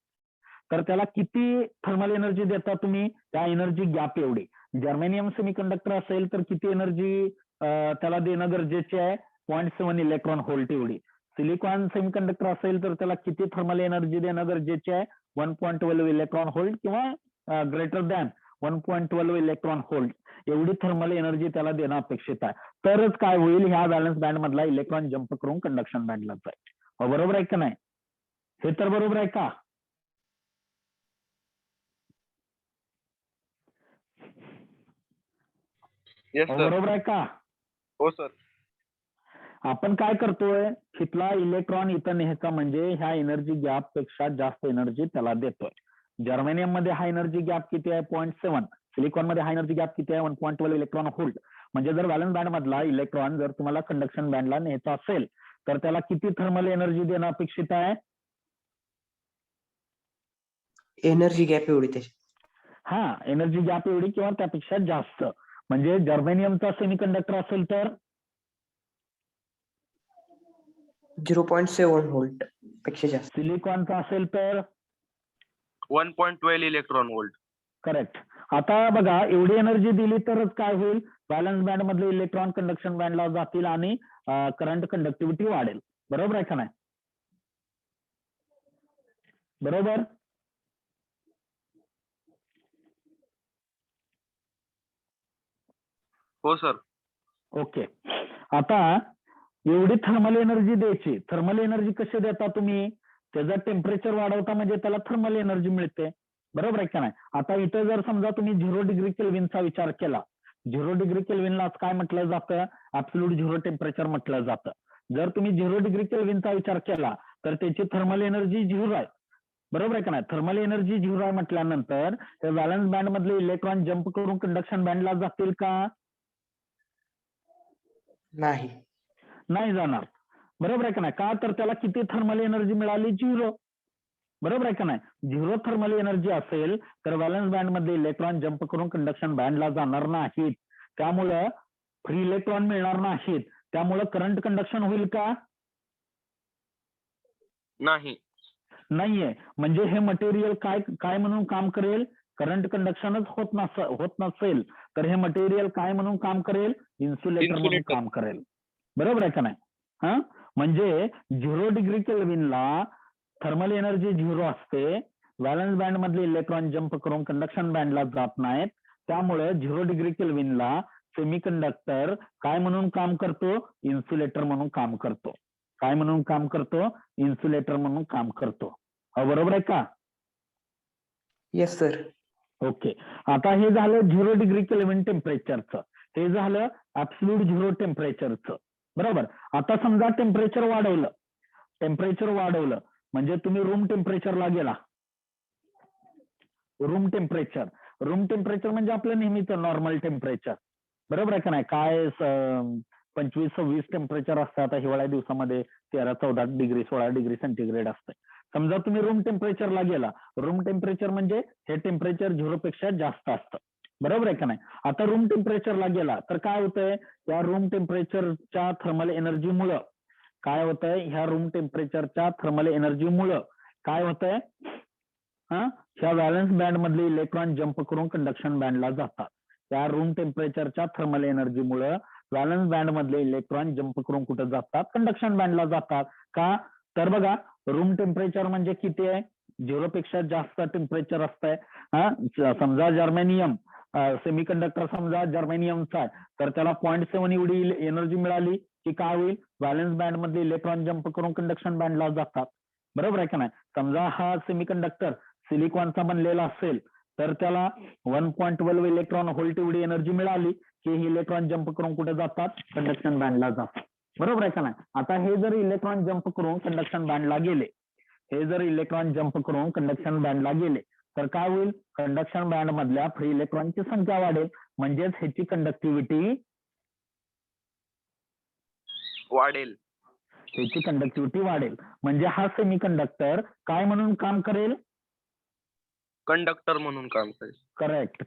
तर त्याला किती थर्मल एनर्जी देता तुम्ही? त्या एनर्जी गॅप एवढी. जर्मेनियम सेमीकंडक्टर असेल तर किती एनर्जी त्याला देणं गरजेचे आहे? 0.7 इलेक्ट्रॉन व्होल्ट एवढी. सिलिकॉन सेमीकंडक्टर असेल तर त्याला किती थर्मल एनर्जी देणं गरजेचे आहे? 1.12 इलेक्ट्रॉन व्होल्ट किंवा ग्रेटर दॅन 1.12 इलेक्ट्रॉन व्होल्ट एवढी थर्मल एनर्जी त्याला देणं अपेक्षित आहे. तरच काय होईल, ह्या व्हॅलन्स बँड मधला इलेक्ट्रॉन जम्प करून कंडक्शन बँडला जाईल. बरोबर आहे का नाही? हे तर बरोबर आहे का? Yes sir. बरोबर आहे का? हो सर. आपण काय करतोय, तिथला इलेक्ट्रॉन इथं न्यायचा म्हणजे ह्या एनर्जी गॅप पेक्षा जास्त एनर्जी त्याला देतोय. जर्मेनियम मध्ये हा एनर्जी गॅप किती आहे? 0.7. सिलिकॉन मध्ये हा एनर्जी गॅप किती आहे? 1.12 इलेक्ट्रॉन व्होल्ट. म्हणजे जर व्हॅलन्स बँड मधला इलेक्ट्रॉन जर तुम्हाला कंडक्शन बँडला न्यायचा असेल तर त्याला किती थर्मल एनर्जी देणं अपेक्षित आहे? एनर्जी गॅप एवढी त्याची. हा, एनर्जी गॅप एवढी किंवा त्यापेक्षा जास्त. म्हणजे जर्मेनियमचा सेमीकंडक्टर असेल तर 0.7 व्होल्ट पेक्षा जास्त. सिलिकॉनचा असेल तर 1.12 इलेक्ट्रॉन व्होल्ट. करेक्ट. आता बघा, एवढी एनर्जी दिली तरच काय होईल, व्हॅलन्स बँड मधले इलेक्ट्रॉन कंडक्शन बँडला जातील आणि करंट कंडक्टिव्हिटी वाढेल. बरोबर आहे का नाही? बरोबर. हो सर. ओके. आता एवढी थर्मल एनर्जी द्यायची. थर्मल एनर्जी कशी देता तुम्ही? त्याचं टेम्परेचर वाढवता म्हणजे त्याला थर्मल एनर्जी मिळते. बरोबर आहे का नाही? आता इथं जर समजा तुम्ही 0 डिग्री केल्विनचा विचार केला, 0 डिग्री केल्विनला काय म्हटलं जातं? ऍब्सोल्यूट झिरो टेम्परेचर म्हटलं जातं. जर तुम्ही 0 डिग्री केल्विनचा विचार केला तर त्याची थर्मल एनर्जी 0 आहे. बरोबर आहे का नाही? थर्मल एनर्जी 0 आहे म्हटल्यानंतर त्या व्हॅलन्स बँड मधले इलेक्ट्रॉन जम्प करून कंडक्शन बँडला जातील का? नाही. नाही जाणार. बरोबर आहे का नाही? का तर त्याला किती थर्मल एनर्जी मिळाली? 0. बरोबर आहे का नाही? 0 थर्मल एनर्जी असेल तर व्हॅलन्स बँड मध्ये इलेक्ट्रॉन जम्प करून कंडक्शन बँडला जाणार नाहीत. त्यामुळं फ्री इलेक्ट्रॉन मिळणार नाहीत. त्यामुळं करंट कंडक्शन होईल का? नाही. नाहीये. म्हणजे हे मटेरियल काय काय म्हणून काम करेल? करंट कंडक्शनच होत नसेल तर हे मटेरियल काय म्हणून काम करेल? इन्सुलेटर म्हणून Insulator. काम करेल. बरोबर आहे का नाही? हा, म्हणजे 0 डिग्री केल्विनला थर्मल एनर्जी 0 असते. व्हॅलन्स बँड मधले इलेक्ट्रॉन जम्प करून कंडक्शन बँडला जात नाहीत. त्यामुळे 0 डिग्री केल्विनला सेमीकंडक्टर काय म्हणून काम करतो? इन्सुलेटर म्हणून काम करतो. काय म्हणून काम करतो? इन्सुलेटर म्हणून काम करतो. बरोबर आहे का? Yes sir. ओके. आता हे झालं 0 डिग्री केल्विन टेम्परेचरचं. हे झालं ऍब्सोल्यूट झिरो टेम्परेचरचं. बरोबर. आता समजा टेम्परेचर वाढवलं म्हणजे तुम्ही रूम टेम्परेचरला गेला. रूम टेम्परेचर म्हणजे आपलं नेहमीचं नॉर्मल टेम्परेचर. बरोबर आहे का नाही? काय 25-26 टेम्परेचर असतं. आता हिवाळ्या दिवसामध्ये 13-14 डिग्री 16 डिग्री सेंटीग्रेड असतं. समजा तुम्ही रूम टेम्परेचरला गेला. रूम टेम्परेचर म्हणजे हे टेम्परेचर 0 पेक्षा जास्त असतं. बरोबर आहे का नाही? आता रूम टेम्परेचरला गेला तर काय होतंय? या रूम टेम्परेचरच्या थर्मल एनर्जीमुळं काय होतंय? ह्या रूम टेम्परेचरच्या थर्मल एनर्जीमुळं काय होतंय? ह्या व्हॅलन्स बँड मधले इलेक्ट्रॉन जम्प करून कंडक्शन बँडला जातात. त्या रूम टेम्परेचरच्या थर्मल एनर्जीमुळे व्हॅलन्स बँड मधले इलेक्ट्रॉन जम्प करून कुठे जातात? कंडक्शन बँडला जातात. का तर बघा, रूम टेम्परेचर म्हणजे किती आहे? 0 पेक्षा जास्त टेम्परेचर असतंय. समजा जर्मेनियम सेमीकंडक्टर समजा जर्मेनियमचा आहे तर त्याला 0.7 एवढी एनर्जी मिळाली की काय होईल? व्हॅलन्स बँड मधले इलेक्ट्रॉन जम्प करून कंडक्शन बँडला जातात. बरोबर आहे का नाही? समजा हा सेमीकंडक्टर सिलिकॉनचा बनलेला असेल तर त्याला 1.12 इलेक्ट्रॉन व्होल्ट एवढी एनर्जी मिळाली की हे इलेक्ट्रॉन जम्प करून कुठे जातात? कंडक्शन बँडला जातात. बरोबर आहे का नाही? आता हे जर इलेक्ट्रॉन जम्प करून कंडक्शन बँडला गेले तर काय होईल? कंडक्शन बँड मधल्या फ्री इलेक्ट्रॉनची संख्या वाढेल. म्हणजेच ह्याची कंडक्टिव्हिटी वाढेल. म्हणजे हा सेमीकंडक्टर काय म्हणून काम करेल? कंडक्टर म्हणून काम करेल.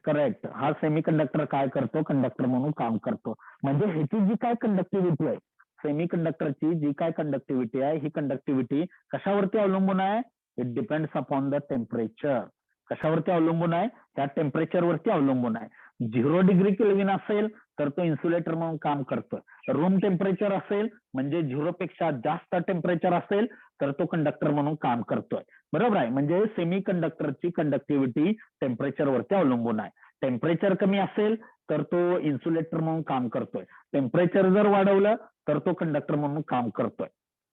करेक्ट. हा सेमीकंडक्टर काय करतो? कंडक्टर म्हणून काम करतो. म्हणजे ह्याची जी काय कंडक्टिव्हिटी आहे, सेमीकंडक्टरची जी काय कंडक्टिव्हिटी आहे, ही कंडक्टिव्हिटी कशावरती अवलंबून आहे? It depends upon the temperature. कशावरती अवलंबून आहे? त्या टेम्परेचरवरती अवलंबून आहे. 0 डिग्री केल्विन असेल तर तो इन्सुलेटर म्हणून काम करतोय. रूम टेम्परेचर असेल म्हणजे 0 पेक्षा जास्त टेम्परेचर असेल तर तो कंडक्टर म्हणून काम करतोय. बरोबर आहे. म्हणजे सेमी कंडक्टरची कंडक्टिव्हिटी टेम्परेचर वरती अवलंबून आहे. टेम्परेचर कमी असेल तर तो इन्सुलेटर म्हणून काम करतोय. टेम्परेचर जर वाढवलं तर तो कंडक्टर म्हणून काम करतोय.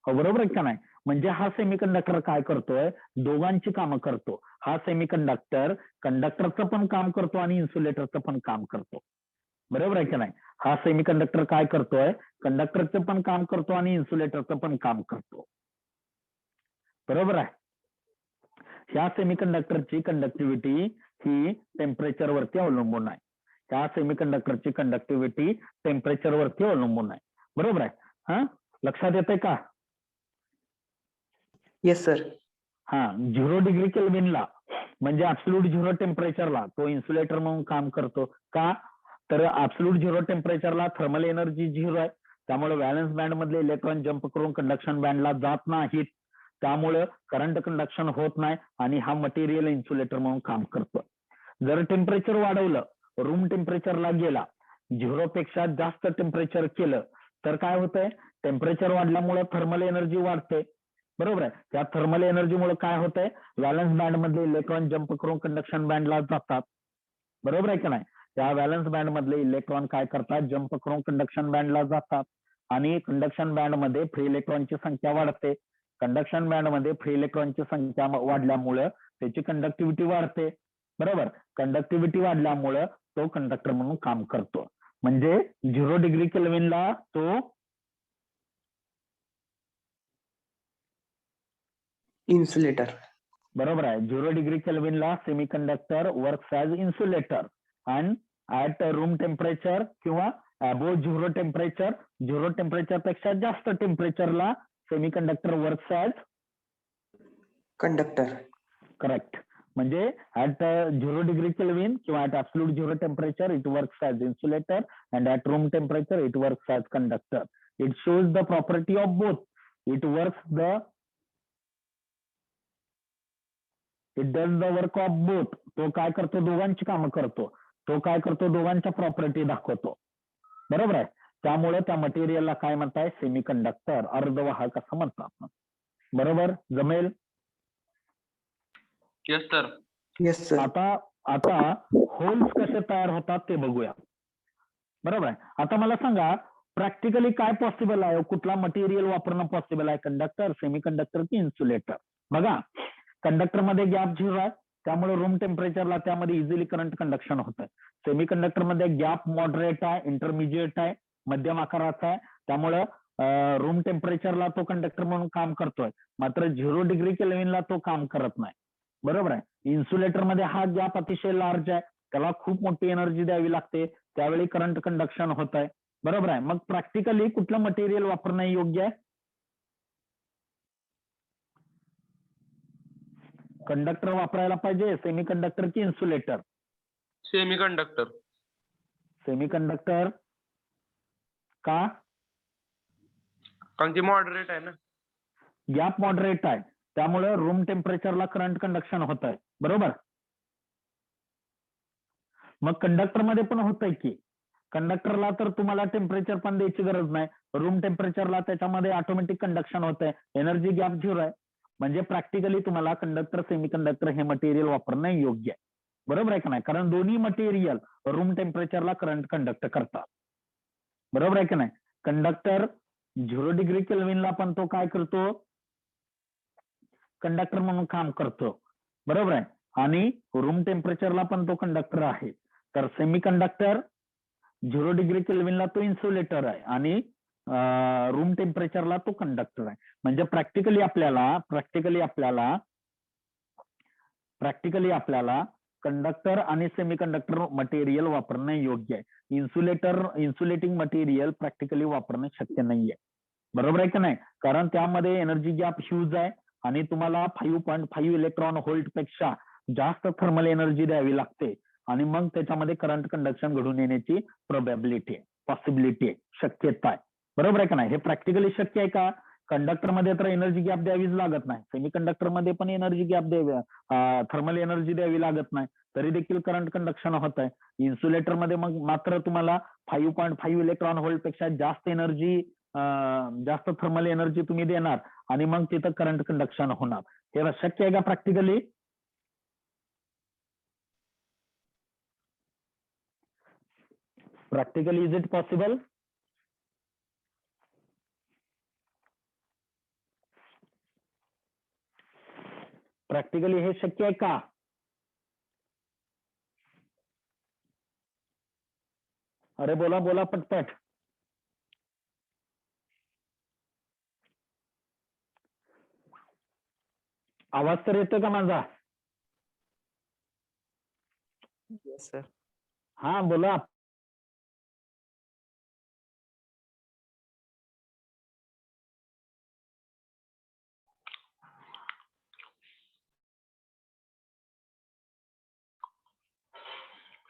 हो, बरोबर आहे का नाही? म्हणजे हा सेमीकंडक्टर काय करतोय? दोघांची कामं करतो. हा सेमीकंडक्टर कंडक्टरचं पण काम करतो आणि इन्सुलेटरचं पण काम करतो. बरोबर आहे की नाही? हा सेमीकंडक्टर काय करतोय? कंडक्टरचं पण काम करतो आणि इन्सुलेटरचं पण काम करतो. बरोबर आहे. ह्या सेमीकंडक्टरची कंडक्टिव्हिटी ही टेम्परेचर वरती अवलंबून आहे. ह्या सेमीकंडक्टरची कंडक्टिव्हिटी टेम्परेचर वरती अवलंबून आहे. बरोबर आहे. हा, लक्षात येतंय का? Yes sir. हा, 0 डिग्री केल्विनला म्हणजे ऍब्सोल्यूट 0 टेम्परेचरला तो इन्सुलेटर म्हणून काम करतो. का? तर ऍब्सोल्यूट 0 टेम्परेचरला थर्मल एनर्जी 0 आहे. त्यामुळे व्हॅलन्स बँड मधले इलेक्ट्रॉन जम्प करून कंडक्शन बँडला जात नाहीत. त्यामुळे करंट कंडक्शन होत नाही आणि हा मटेरियल इन्सुलेटर म्हणून काम करतो. जर टेम्परेचर वाढवलं, रूम टेम्परेचरला गेला, 0 पेक्षा जास्त टेम्परेचर केलं तर काय होतंय? टेम्परेचर वाढल्यामुळे थर्मल एनर्जी वाढते. बरोबर आहे. त्या थर्मल एनर्जीमुळे काय होतंय? व्हॅलन्स बँड मधले इलेक्ट्रॉन जम्प करून कंडक्शन बँडला जातात. बरोबर आहे की नाही? त्या व्हॅलन्स बँड मधले इलेक्ट्रॉन काय करतात? जम्प करून कंडक्शन बँडला जातात आणि कंडक्शन बँड मध्ये फ्री इलेक्ट्रॉनची संख्या वाढते. कंडक्शन बँड मध्ये फ्री इलेक्ट्रॉनची संख्या वाढल्यामुळे त्याची कंडक्टिव्हिटी वाढते. बरोबर. कंडक्टिव्हिटी वाढल्यामुळे तो कंडक्टर म्हणून काम करतो. म्हणजे 0 डिग्री केल्विनला तो इन्सुलेटर. बरोबर आहे. 0 डिग्री केल्विनला semiconductor works as insulator and at room temperature किंवा अबोव्ह 0 टेम्परेचर, 0 टेम्परेचर पेक्षा जास्त टेम्परेचरला semiconductor works as conductor. Correct. म्हणजे ऍट 0 डिग्री केल्विन किंवा at absolute 0 temperature it works as insulator and at room temperature it works as conductor. It shows the property of both. It works the it does the work of both. तो काय करतो? दोघांची कामं करतो. तो काय करतो? दोघांच्या प्रॉपर्टी दाखवतो. बरोबर आहे. त्यामुळे त्या मटेरियलला काय म्हणताय? सेमीकंडक्टर, अर्धवाहक असं म्हणतात. बरोबर? जमेल? Yes sir. Yes sir. आता होल्स कसे तयार होतात ते बघूया. बरोबर आहे. आता मला सांगा प्रॅक्टिकली काय पॉसिबल आहे? कुठला मटेरियल वापरणं पॉसिबल आहे? कंडक्टर, सेमीकंडक्टर की इन्सुलेटर? बघा, कंडक्टर मध्ये गॅप 0 आहे, त्यामुळे रूम टेम्परेचरला त्यामध्ये इझिली करंट कंडक्शन होत आहे. सेमीकंडक्टर मध्ये गॅप मॉडरेट आहे, इंटरमिजिएट आहे, मध्यम आकाराचा आहे, त्यामुळे रूम टेम्परेचरला तो कंडक्टर म्हणून काम करतोय. मात्र 0 डिग्री केल्विनला तो काम करत नाही. बरोबर आहे. इन्सुलेटर मध्ये हा गॅप अतिशय लार्ज आहे, त्याला खूप मोठी एनर्जी द्यावी लागते, त्यावेळी करंट कंडक्शन होत आहे. बरोबर आहे. मग प्रॅक्टिकली कुठलं मटेरियल वापरणं योग्य आहे? कंडक्टर वापरायला पाहिजे, सेमीकंडक्टर की इन्सुलेटर? सेमीकंडक्टर. सेमीकंडक्टर का? कारण की मॉडरेट आहे ना. गॅप मॉडरेट आहे, त्यामुळे रूम टेम्परेचरला करंट कंडक्शन होत आहे. बरोबर. मग कंडक्टर मध्ये पण होत आहे की. कंडक्टरला तर तुम्हाला टेम्परेचर पण द्यायची गरज नाही, रूम टेम्परेचरला त्याच्यामध्ये ऑटोमॅटिक कंडक्शन होत आहे, एनर्जी गॅप 0 आहे. म्हणजे प्रॅक्टिकली तुम्हाला कंडक्टर, सेमीकंडक्टर हे मटेरियल वापरणं योग्य आहे. बरोबर आहे का नाही? कारण दोन्ही मटेरियल रूम टेम्परेचरला करंट कंडक्ट करतात. बरोबर आहे का नाही? कंडक्टर 0 डिग्री केल्विनला पण तो काय करतो? कंडक्टर म्हणून काम करतो. बरोबर आहे. आणि रूम टेम्परेचरला पण तो कंडक्टर आहे. तर सेमीकंडक्टर 0 डिग्री केल्विनला तो इन्सुलेटर आहे आणि रूम टेम्परेचरला तो कंडक्टर आहे. म्हणजे प्रॅक्टिकली आपल्याला कंडक्टर आणि सेमीकंडक्टर मटेरियल वापरणं योग्य आहे. इन्सुलेटिंग मटेरियल प्रॅक्टिकली वापरणं शक्य नाहीये. बरोबर आहे का नाही? कारण त्यामध्ये एनर्जी गॅप ह्यूज आहे आणि तुम्हाला 5.5 इलेक्ट्रॉन व्होल्ट पेक्षा जास्त थर्मल एनर्जी द्यावी लागते आणि मग त्याच्यामध्ये करंट कंडक्शन घडून येण्याची प्रोबॅबिलिटी आहे, पॉसिबिलिटी आहे, शक्यता आहे. बरोबर आहे का नाही? हे प्रॅक्टिकली शक्य आहे का? कंडक्टर मध्ये तर एनर्जी गॅप द्यावीच लागत नाही, सेमीकंडक्टर मध्ये पण एनर्जी गॅप द्यावी, थर्मल एनर्जी द्यावी लागत नाही. तरी देखील करंट कंडक्शन होत आहे. इन्सुलेटर मध्ये मग मात्र तुम्हाला 5.5 इलेक्ट्रॉन व्होल्ट पेक्षा जास्त एनर्जी, जास्त थर्मल एनर्जी तुम्ही देणार आणि मग तिथं करंट कंडक्शन होणार. हे शक्य आहे का practically? Practically is it possible? Practically हे शक्य आहे का? अरे बोला बोला पटपट. आवाज तर येतोय का माझा? Yes sir. हा बोला.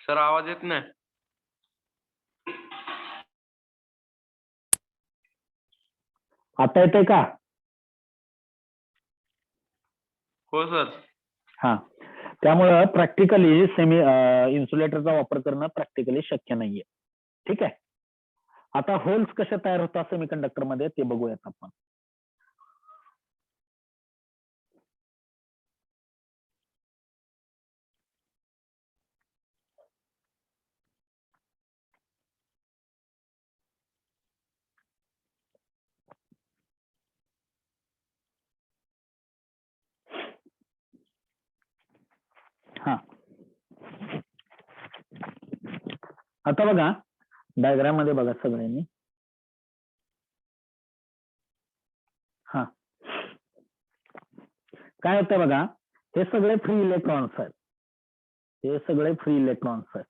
सर आवाज येत नाही. आता येतोय का? हो सर. हा, त्यामुळं प्रॅक्टिकली सेमी इन्सुलेटरचा वापर करणं प्रॅक्टिकली शक्य नाहीये. ठीक आहे. आता होल्स कसे तयार होतात सेमीकंडक्टर मध्ये ते बघूयात आपण. हा, आता बघा डायग्राम मध्ये बघा सगळ्यांनी. हा, काय होतं बघा, हे सगळे फ्री इलेक्ट्रॉन्स आहेत. हे सगळे फ्री इलेक्ट्रॉन्स आहेत.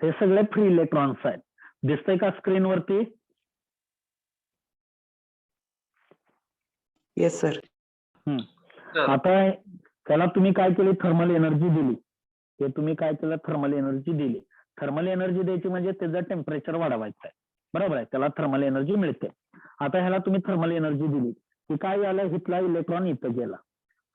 हे सगळे फ्री इलेक्ट्रॉन्स आहेत. दिसतंय का स्क्रीन वरती? Yes sir. सर आता त्याला तुम्ही काय केली? थर्मल एनर्जी दिली. ते तुम्ही काय केलं? थर्मल एनर्जी दिली. थर्मल एनर्जी द्यायची म्हणजे त्याचं टेम्परेचर वाढवायचं आहे. बरोबर आहे, त्याला थर्मल एनर्जी मिळते. आता ह्याला तुम्ही थर्मल एनर्जी दिली की काय झालं? इथला इलेक्ट्रॉन इथं गेला.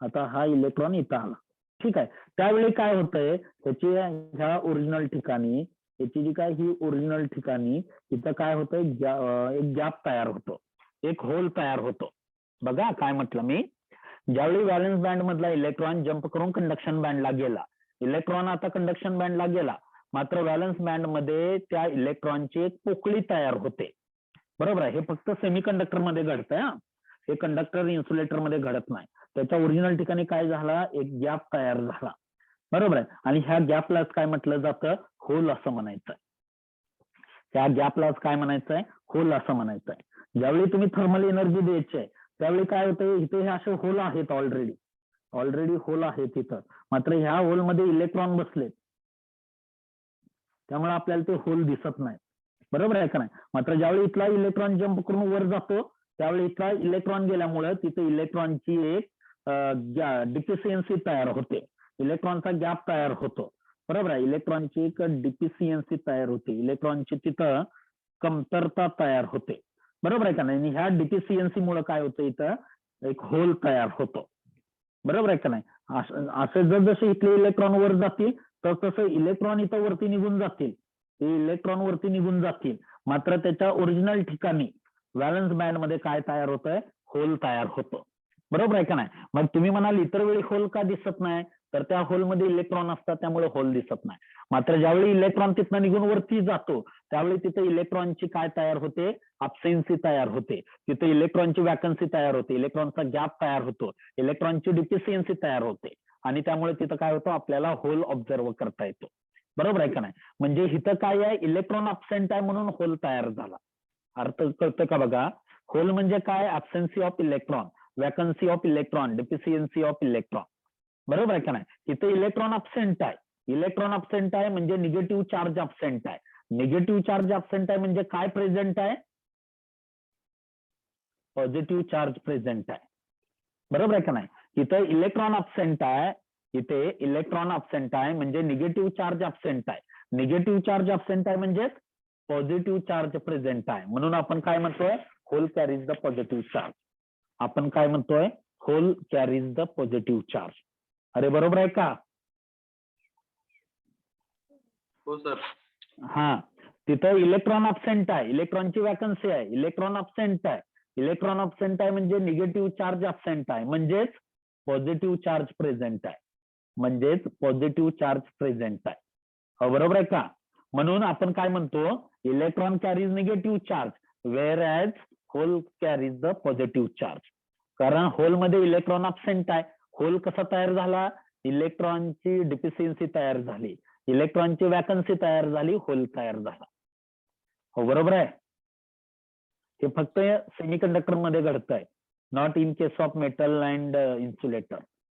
आता हा इलेक्ट्रॉन इथं आला. ठीक आहे. त्यावेळी काय होतंय? त्याची ह्या ओरिजिनल ठिकाणी, याची जी काय ही ओरिजिनल ठिकाणी इथं काय होतंय? एक गॅप तयार होतो, एक होल तयार होतो. बघा काय म्हटलं मी, ज्यावेळी व्हॅलन्स बँड मधला इलेक्ट्रॉन जंप करून कंडक्शन बँडला गेला, इलेक्ट्रॉन आता कंडक्शन बँडला गेला, मात्र व्हॅलन्स बँड मध्ये त्या इलेक्ट्रॉनची एक पोकळी तयार होते. बरोबर आहे. हे फक्त सेमीकंडक्टर मध्ये घडतंय. हा, हे कंडक्टर इन्सुलेटर मध्ये घडत नाही. त्याच्या ओरिजिनल ठिकाणी काय झाला? एक गॅप तयार झाला. बरोबर आहे. आणि ह्या गॅपलाच काय म्हटलं जातं? होल असं म्हणायचंय. त्या गॅपलाच काय म्हणायचंय? होल असं म्हणायचंय. ज्यावेळी तुम्ही थर्मल एनर्जी द्यायची त्यावेळी काय होतं? इथे हे असे होल आहेत, ऑलरेडी होल आहेत तिथं, मात्र ह्या होल मध्ये इलेक्ट्रॉन बसलेत, त्यामुळे आपल्याला ते होल दिसत नाही. बरोबर आहे का नाही? मात्र ज्यावेळी इथला इलेक्ट्रॉन जंप करून वर जातो त्यावेळी इथला इलेक्ट्रॉन गेल्यामुळे तिथे इलेक्ट्रॉनची एक डिफिशियन्सी तयार होते, इलेक्ट्रॉनचा गॅप तयार होतो. बरोबर आहे. इलेक्ट्रॉनची एक डिफिशियन्सी तयार होते, इलेक्ट्रॉनची तिथं कमतरता तयार होते. बरोबर आहे का नाही? ह्या डिफिशियन्सी मुळे काय होतं? इथं एक होल तयार होतो. बरोबर आहे का नाही? असे जसे इथले इलेक्ट्रॉन वर जातील तसं इलेक्ट्रॉन इथं वरती निघून जातील, हे इलेक्ट्रॉन वरती निघून जातील, मात्र त्याच्या ओरिजिनल ठिकाणी व्हॅलन्स बँड मध्ये काय तयार होतंय? होल तयार होतो. बरोबर आहे का नाही? मग तुम्ही म्हणाल इतर वेळी होल का दिसत नाही? तर त्या होलमध्ये इलेक्ट्रॉन असतात त्यामुळे होल दिसत नाही. मात्र ज्यावेळी इलेक्ट्रॉन तिथनं निघून वरती जातो त्यावेळी तिथे इलेक्ट्रॉनची काय तयार होते? अब्सेन्सी तयार होते. तिथे इलेक्ट्रॉनची वॅकन्सी तयार होते, इलेक्ट्रॉनचा गॅप तयार होतो, इलेक्ट्रॉनची डिफिशियन्सी तयार होते आणि त्यामुळे तिथं काय होतं? आपल्याला होल ऑब्झर्व करता येतो. बरोबर आहे का नाही? म्हणजे इथं काय आहे? इलेक्ट्रॉन अब्सेंट आहे म्हणून होल तयार झाला. अर्थ कळतं का बघा? होल म्हणजे काय? Absence of electron, vacancy of electron, deficiency of electron. बरोबर आहे का नाही? तिथे इलेक्ट्रॉन अब्सेंट आहे, इलेक्ट्रॉन अब्सेंट आहे म्हणजे निगेटिव्ह चार्ज अब्सेंट आहे. निगेटिव्ह चार्ज अब्सेंट आहे म्हणजे काय प्रेझेंट आहे? पॉझिटिव्ह चार्ज प्रेझेंट आहे. बरोबर आहे का नाही? इथे इलेक्ट्रॉन अब्सेंट आहे, इथे इलेक्ट्रॉन अब्सेंट आहे म्हणजे निगेटिव्ह चार्ज अब्सेंट आहे. निगेटिव्ह चार्ज अब्सेंट आहे म्हणजे पॉझिटिव्ह चार्ज प्रेझेंट आहे. म्हणून आपण काय म्हणतोय? Hole carries the positive charge. आपण काय म्हणतोय? Hole carries the positive charge. अरे बरोबर आहे का? हो सर. हा, तिथं इलेक्ट्रॉन अब्सेंट आहे, इलेक्ट्रॉनची वॅकन्सी आहे, इलेक्ट्रॉन अब्सेंट आहे. इलेक्ट्रॉन अब्सेंट आहे म्हणजे निगेटिव्ह चार्ज अब्सेंट आहे म्हणजेच पॉझिटिव्ह चार्ज प्रेझेंट आहे. म्हणजेच पॉझिटिव्ह चार्ज प्रेझेंट आहे. हो बरोबर आहे का? म्हणून आपण काय म्हणतो? Electron carries negative charge whereas hole carries the positive charge. कारण होल मध्ये इलेक्ट्रॉन अब्सेंट आहे. होल कसा तयार झाला? इलेक्ट्रॉनची डिफिशियन्सी तयार झाली, इलेक्ट्रॉनची वॅकन्सी तयार झाली, होल तयार झाला. हो बरोबर आहे? हे फक्त सेमीकंडक्टर मध्ये घडतंय, not in case of metal and insulator.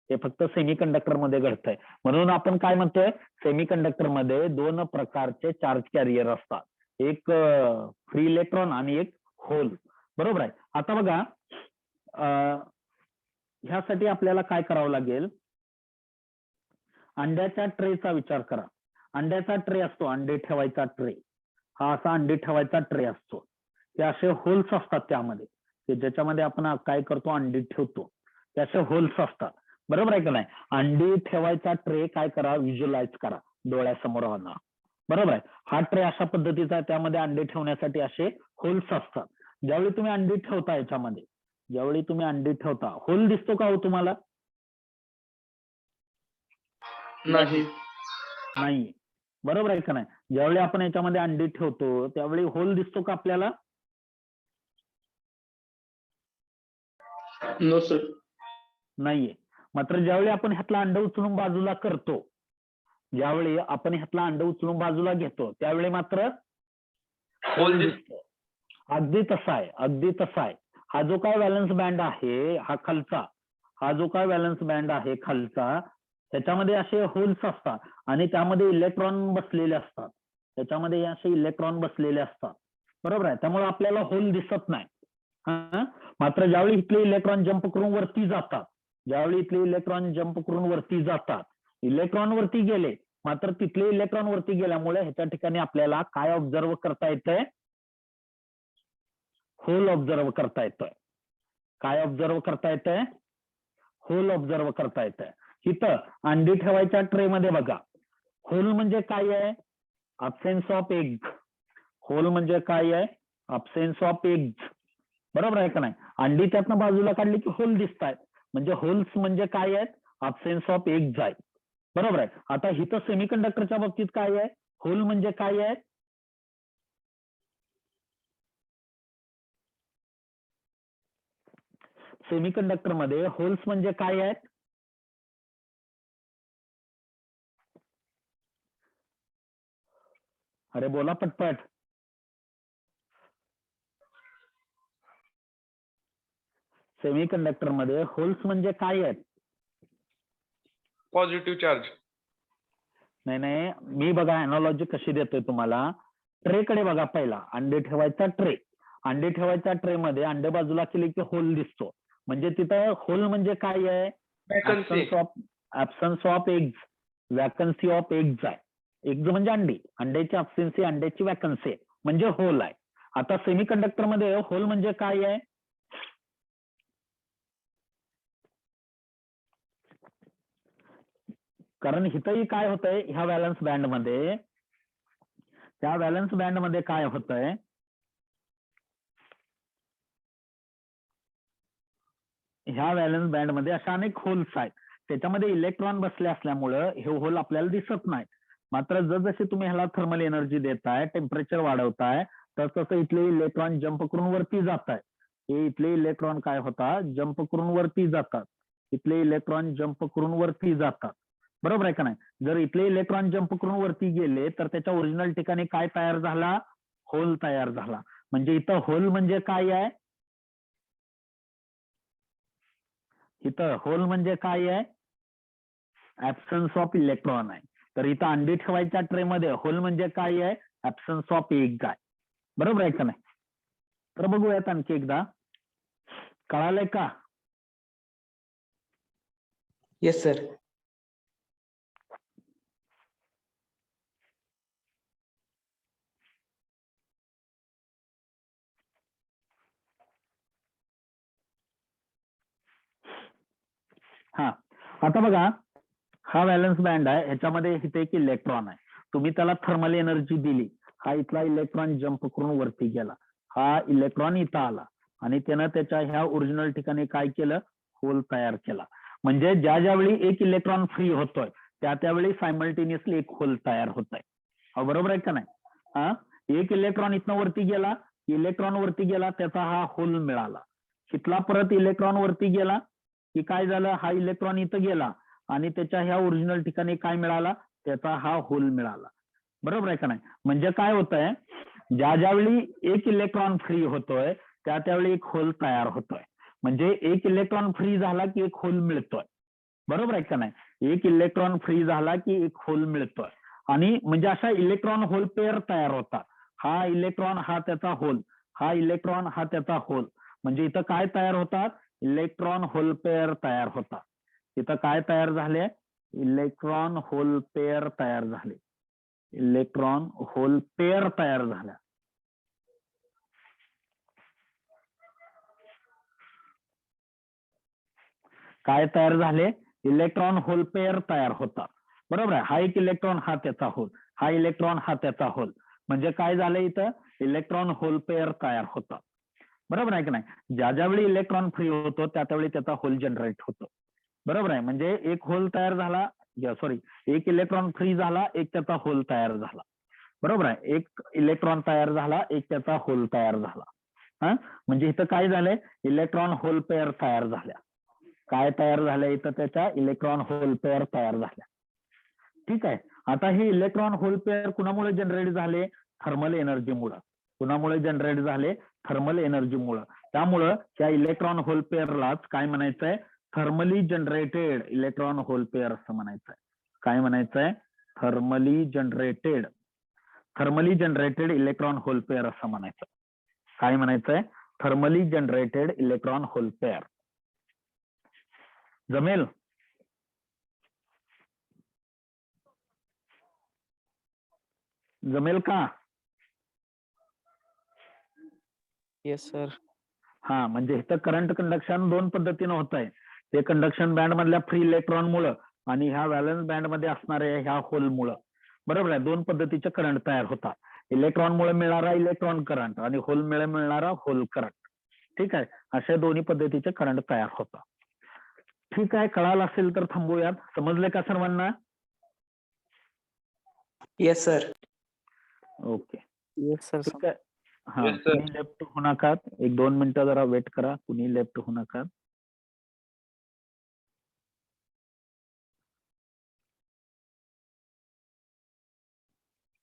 हे फक्त सेमीकंडक्टर मध्ये घडतंय. म्हणून आपण काय म्हणतोय? सेमीकंडक्टर मध्ये दोन प्रकारचे चार्ज कॅरियर असतात, एक फ्री इलेक्ट्रॉन आणि एक होल. बरोबर आहे? आता बघा, ह्यासाठी आपल्याला काय करावं लागेल? अंड्याच्या ट्रेचा विचार करा. अंड्याचा ट्रे असतो, अंडे ठेवायचा ट्रे. हा असा अंडे ठेवायचा ट्रे असतो. ते असे होल्स असतात त्यामध्ये, की ज्याच्यामध्ये आपण काय करतो? अंडी ठेवतो. ते असे होल्स असतात. बरोबर आहे का नाही? अंडी ठेवायचा ट्रे काय करा? व्हिज्युअलाइज करा डोळ्यासमोर आणा. बरोबर आहे? हा ट्रे अशा पद्धतीचा आहे, त्यामध्ये अंडे ठेवण्यासाठी असे होल्स असतात. ज्यावेळी तुम्ही अंडी ठेवता याच्यामध्ये, ज्यावेळी तुम्ही अंडी ठेवता, होल दिसतो का हो तुम्हाला? नाही. नाही. बरोबर आहे का नाही? ज्यावेळी आपण याच्यामध्ये अंडी ठेवतो त्यावेळी होल दिसतो का आपल्याला? No sir. नाहीये. मात्र ज्यावेळी आपण ह्यातला अंड उचलून बाजूला करतो, ज्यावेळी आपण ह्यातला अंड उचलून बाजूला घेतो त्यावेळी मात्र होल दिसतो. अगदी तसा आहे, अगदी तसा आहे. हा जो काय व्हॅलन्स बँड आहे, हा खालचा, हा जो काय व्हॅलन्स बँड आहे खालचा, त्याच्यामध्ये असे होल्स असतात आणि त्यामध्ये इलेक्ट्रॉन बसलेले असतात. त्याच्यामध्ये असे इलेक्ट्रॉन बसलेले असतात. बरोबर आहे? त्यामुळे आपल्याला होल दिसत नाही. हा, मात्र ज्यावेळी इथले इलेक्ट्रॉन जंप करून वरती जातात, ज्यावेळी इथले इलेक्ट्रॉन जंप करून वरती जातात, इलेक्ट्रॉन वरती गेले, मात्र तिथले इलेक्ट्रॉन वरती गेल्यामुळे ह्याच्या ठिकाणी आपल्याला काय ऑब्झर्व करता येतंय? होल ऑब्झर्व करता येतोय. काय ऑब्झर्व करता येतंय? होल ऑब्झर्व करता येतंय. इथं अंडी ठेवायच्या ट्रे मध्ये बघा, होल म्हणजे काय आहे? Absence of egg. होल म्हणजे काय आहे? Absence of eggs. बरोबर आहे का नाही? अंडी त्यातनं बाजूला काढली की होल दिसतायत. म्हणजे होल्स म्हणजे काय आहेत? अब्सेन्स ऑफ एग्ज आहेत. बरोबर आहे? आता इथं सेमीकंडक्टरच्या बाबतीत काय आहे? होल म्हणजे काय आहे? सेमीकंडक्टर मध्ये होल्स म्हणजे काय आहेत? अरे बोला पटपट. सेमीकंडक्टर मध्ये होल्स म्हणजे काय आहेत? Positive charge. नाही नाही, मी बघा अॅनॉलॉजी कशी देतोय तुम्हाला. ट्रेकडे बघा पहिला, अंडे ठेवायचा ट्रे. अंडे ठेवायच्या ट्रे मध्ये अंडे बाजूला केले की होल दिसतो. म्हणजे तिथं होल म्हणजे काय आहे? Absence of eggs, vacancy of eggs आहे. एग्ज म्हणजे अंडी, अंड्याची ऍब्सेन्सी, अंड्याची वॅकन्सी आहे म्हणजे होल आहे. आता सेमीकंडक्टर मध्ये होल म्हणजे काय आहे? कारण इथंही काय होतंय ह्या व्हॅलन्स बँड मध्ये, त्या व्हॅलन्स बँड मध्ये काय होतंय? ह्या व्हॅलन्स बँड मध्ये अशा अनेक होल्स आहेत, त्याच्यामध्ये इलेक्ट्रॉन बसले असल्यामुळं हे होल आपल्याला दिसत नाही. मात्र जसजसे तुम्ही ह्याला थर्मल एनर्जी देताय, टेम्परेचर वाढवताय, तसं इथले इलेक्ट्रॉन जंप करून वरती जात आहे. हे इथले इलेक्ट्रॉन काय होतात? जंप करून वरती जातात. इथले इलेक्ट्रॉन जंप करून वरती जातात. बरोबर आहे का नाही? जर इथले इलेक्ट्रॉन जंप करून वरती गेले तर त्याच्या ओरिजिनल ठिकाणी काय तयार झाला? होल तयार झाला. म्हणजे इथं होल म्हणजे काय आहे? इथं होल म्हणजे काय आहे? ऍब्सन्स ऑफ इलेक्ट्रॉन आहे. तर इथं अंडी ठेवायच्या ट्रे मध्ये होल म्हणजे काय आहे? ऍब्सन्स ऑफ एग आहे. बरोबर आहे का नाही? तर बघूयात आणखी एकदा. कळालंय का? Yes sir. हा आता बघा, हा व्हॅलन्स बँड आहे, ह्याच्यामध्ये इथे एक इलेक्ट्रॉन आहे. तुम्ही त्याला थर्मल एनर्जी दिली, हा इथला इलेक्ट्रॉन जम्प करून वरती गेला, हा इलेक्ट्रॉन इथं आला आणि त्यानं त्याच्या ह्या ओरिजिनल ठिकाणी काय केलं, होल तयार केला. म्हणजे ज्या ज्यावेळी एक इलेक्ट्रॉन फ्री होतोय त्यावेळी सायमल्टेनियसली एक होल तयार होत आहे. बरोबर आहे का नाही? हा, एक इलेक्ट्रॉन इथनं वरती गेला, इलेक्ट्रॉन वरती गेला, त्याचा हा होल मिळाला. इथला परत इलेक्ट्रॉन वरती गेला की काय झालं, हा इलेक्ट्रॉन इथं गेला आणि त्याच्या ह्या ओरिजिनल ठिकाणी काय मिळाला, त्याचा हा होल मिळाला. बरोबर आहे का नाही? म्हणजे काय होत आहे, ज्या ज्यावेळी एक इलेक्ट्रॉन फ्री होतोय त्यावेळी एक होल तयार होतोय. म्हणजे एक इलेक्ट्रॉन फ्री झाला की एक होल मिळतोय. बरोबर आहे का नाही? एक इलेक्ट्रॉन फ्री झाला की एक होल मिळतोय आणि म्हणजे अशा इलेक्ट्रॉन होल पेअर तयार होतात. हा इलेक्ट्रॉन हा त्याचा होल, हा इलेक्ट्रॉन हा त्याचा होल. म्हणजे इथं काय तयार होतात, इलेक्ट्रॉन होल पेअर तयार होतात. इथं काय तयार झाले, इलेक्ट्रॉन होल पेअर तयार झाले, इलेक्ट्रॉन होल पेअर तयार झाल्या. काय तयार झाले, इलेक्ट्रॉन होल पेअर तयार होतात. बरोबर आहे? हा एक इलेक्ट्रॉन हा त्याचा होल, हा इलेक्ट्रॉन हा त्याचा होल. म्हणजे काय झालं, इथं इलेक्ट्रॉन होल पेअर तयार होतात. बरोबर आहे की नाही? ज्या ज्यावेळी इलेक्ट्रॉन फ्री होतो त्यावेळी त्याचा होल जनरेट होतो. बरोबर आहे? म्हणजे एक होल तयार झाला, सॉरी, एक इलेक्ट्रॉन फ्री झाला, एक त्याचा होल तयार झाला. बरोबर आहे? एक इलेक्ट्रॉन तयार झाला, एक त्याचा होल तयार झाला. हा, म्हणजे इथं काय झालंय, इलेक्ट्रॉन होल पेअर तयार झाल्या. काय तयार झालं इथं, त्याच्या इलेक्ट्रॉन होल पेअर तयार झाल्या. ठीक आहे. आता हे इलेक्ट्रॉन होल पेअर कुणामुळे जनरेट झाले, थर्मल एनर्जीमुळे. कुणामुळे जनरेट झाले, थर्मल एनर्जीमुळे. त्यामुळं त्या इलेक्ट्रॉन होल पेअरलाच काय म्हणायचंय, thermally generated electron hole pair असं म्हणायचंय. काय म्हणायचंय, thermally generated electron hole pair असं म्हणायचं. काय म्हणायचंय, thermally generated electron hole pair. जमेल? जमेल का? Yes sir. हा, म्हणजे इथं करंट कंडक्शन दोन पद्धतीने होत आहे. ते कंडक्शन बँड मधल्या फ्री इलेक्ट्रॉन मुळे आणि ह्या व्हॅलन्स बँड मध्ये असणाऱ्या ह्या होल मुळे. बरोबर आहे? दोन पद्धतीचे करंट तयार होतात. इलेक्ट्रॉन मुळे मिळणारा इलेक्ट्रॉन करंट आणि होल मुळे मिळणारा होल करंट. ठीक आहे, अशा दोन्ही पद्धतीचे करंट तयार होतात. ठीक आहे, कळालं असेल तर थांबूयात. समजले का सर्वांना? Yes sir. Okay, yes sir. ठीक आहे. हा, Yes, sir. कुणी लेफ्ट होऊ नका, 1-2 मिनिटं जरा वेट करा, कुणी लेफ्ट होऊ नका.